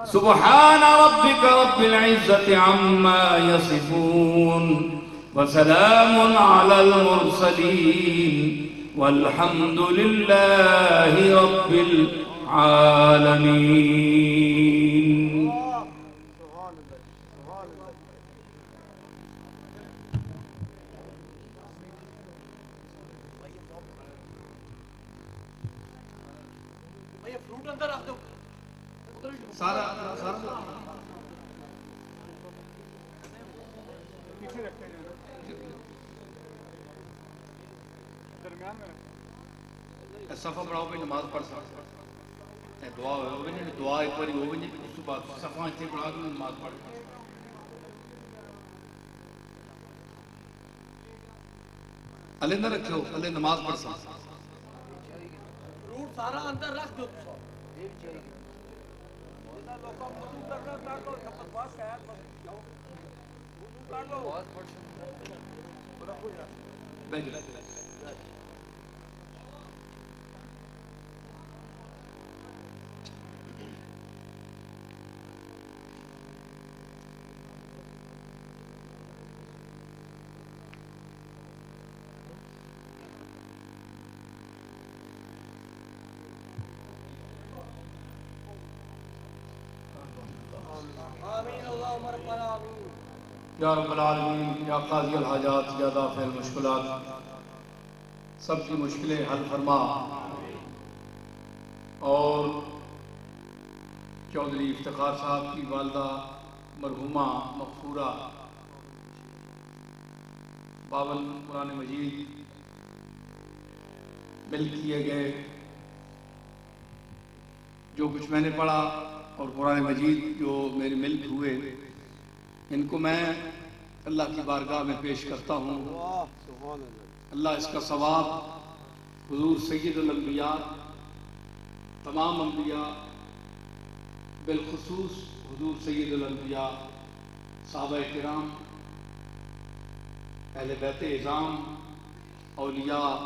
سبحان ربك رب العزة عما يصفون وسلام على المرسلين والحمد لله رب العالمين سارا پیچھے رکھتے ہیں درمیان میں صفحہ بڑھاؤ پہ نماز پڑھ سکتا دعا ہوئے دعا ایک باری ہوئے اس کے بعد صفحہ اتنے بڑھا کے نماز پڑھ اللہ نہ رکھو اللہ نماز پڑھ سکتا روٹ سارا اندر رکھ دو یا رب العالمین، یا قاضی الحاجات، یا دافع المشکلات، سب کی مشکلیں حل فرما، اور چودھری افتخار صاحب کی والدہ مرحومہ مغفورہ 52 قرآن مجید مل کیے گئے، جو کچھ میں نے پڑھا اور قرآن مجید جو میرے ملک ہوئے، ان کو میں اللہ کی بارگاہ میں پیش کرتا ہوں۔ اللہ اس کا ثواب حضور سید الانبیاء، تمام انبیاء، بالخصوص حضور سید الانبیاء، صحابہ کرام، اہل بیت اعظام، اولیاء،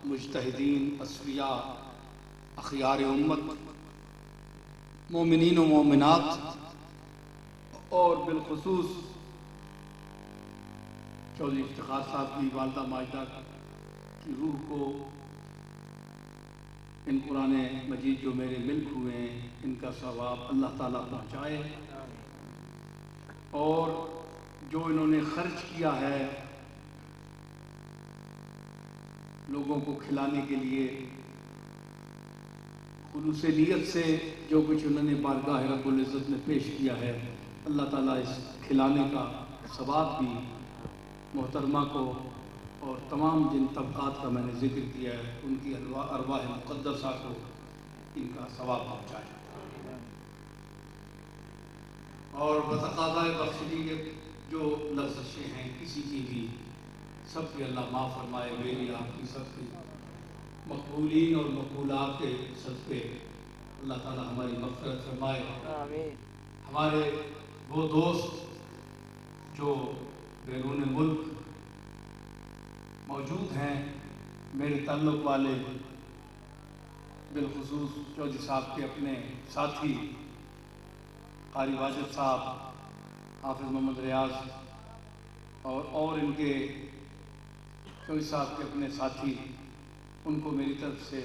مجتہدین، اصفیاء، اخیار امت، مومنین و مومنات، اور بالخصوص چودھری افتخار صاحب کی والدہ ماجدہ کی روح کو ان قرآن مجید جو میرے ملک ہوئے ہیں، ان کا ثواب اللہ تعالیٰ پہنچائے، اور جو انہوں نے خرچ کیا ہے لوگوں کو کھلانے کے لیے، خلوص نیت سے جو کچھ انہوں نے بارگاہ رب العزت میں پیش کیا ہے، اللہ تعالیٰ اس کھلانے کا ثواب بھی محترمہ کو اور تمام جن طبقات کا میں نے ذکر کیا ہے ان کی ارواح مقدسہ کو ان کا ثواب پہنچائے، اور بتقاضۂ بخشیت جو لغزشیں ہیں کسی کی بھی، سب کی اللہ معاف فرمائے، میری آپ کی سب کی مقبولین اور مقبولات کے صدقے اللہ تعالیٰ ہماری مغفرت فرمائے۔ آمین۔ ہمارے وہ دوست جو بیرون ملک موجود ہیں، میرے تعلق والے، بالخصوص چودھری صاحب کے اپنے ساتھی قاری واجد صاحب، حافظ محمد ریاض، اور ان کے چودھری صاحب کے اپنے ساتھی، ان کو میری طرف سے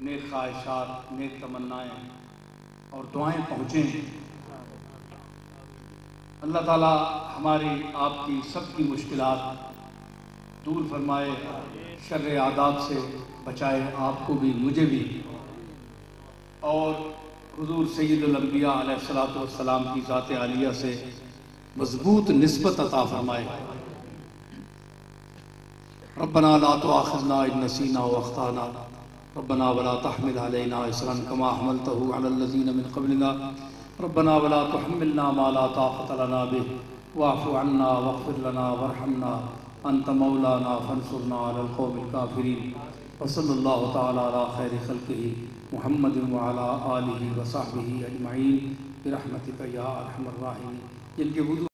نیک خواہشات، نیک تمنائیں اور دعائیں پہنچیں۔ اللہ تعالیٰ ہماری آپ کی سب کی مشکلات دور فرمائے، شر عادات سے بچائے، آپ کو بھی مجھے بھی، اور حضور سید الانبیاء علیہ الصلوۃ والسلام کی ذات عالیہ سے مضبوط نسبت عطا فرمائے۔ ربنا لا تؤاخذنا ان نسینا واخطانا ربنا ولا تحمل علينا إصرا كما حملته على الذين من قبلنا ربنا ولا تحملنا ما لا طاقة لنا به واعف عنا واغفر لنا وارحمنا أنت مولانا فانصرنا على القوم الكافرين وصلى الله تعالى على خير خلقه محمد وعلى آله وصحبه أجمعين برحمتك يا أرحم الراحمين۔ جن کے وضو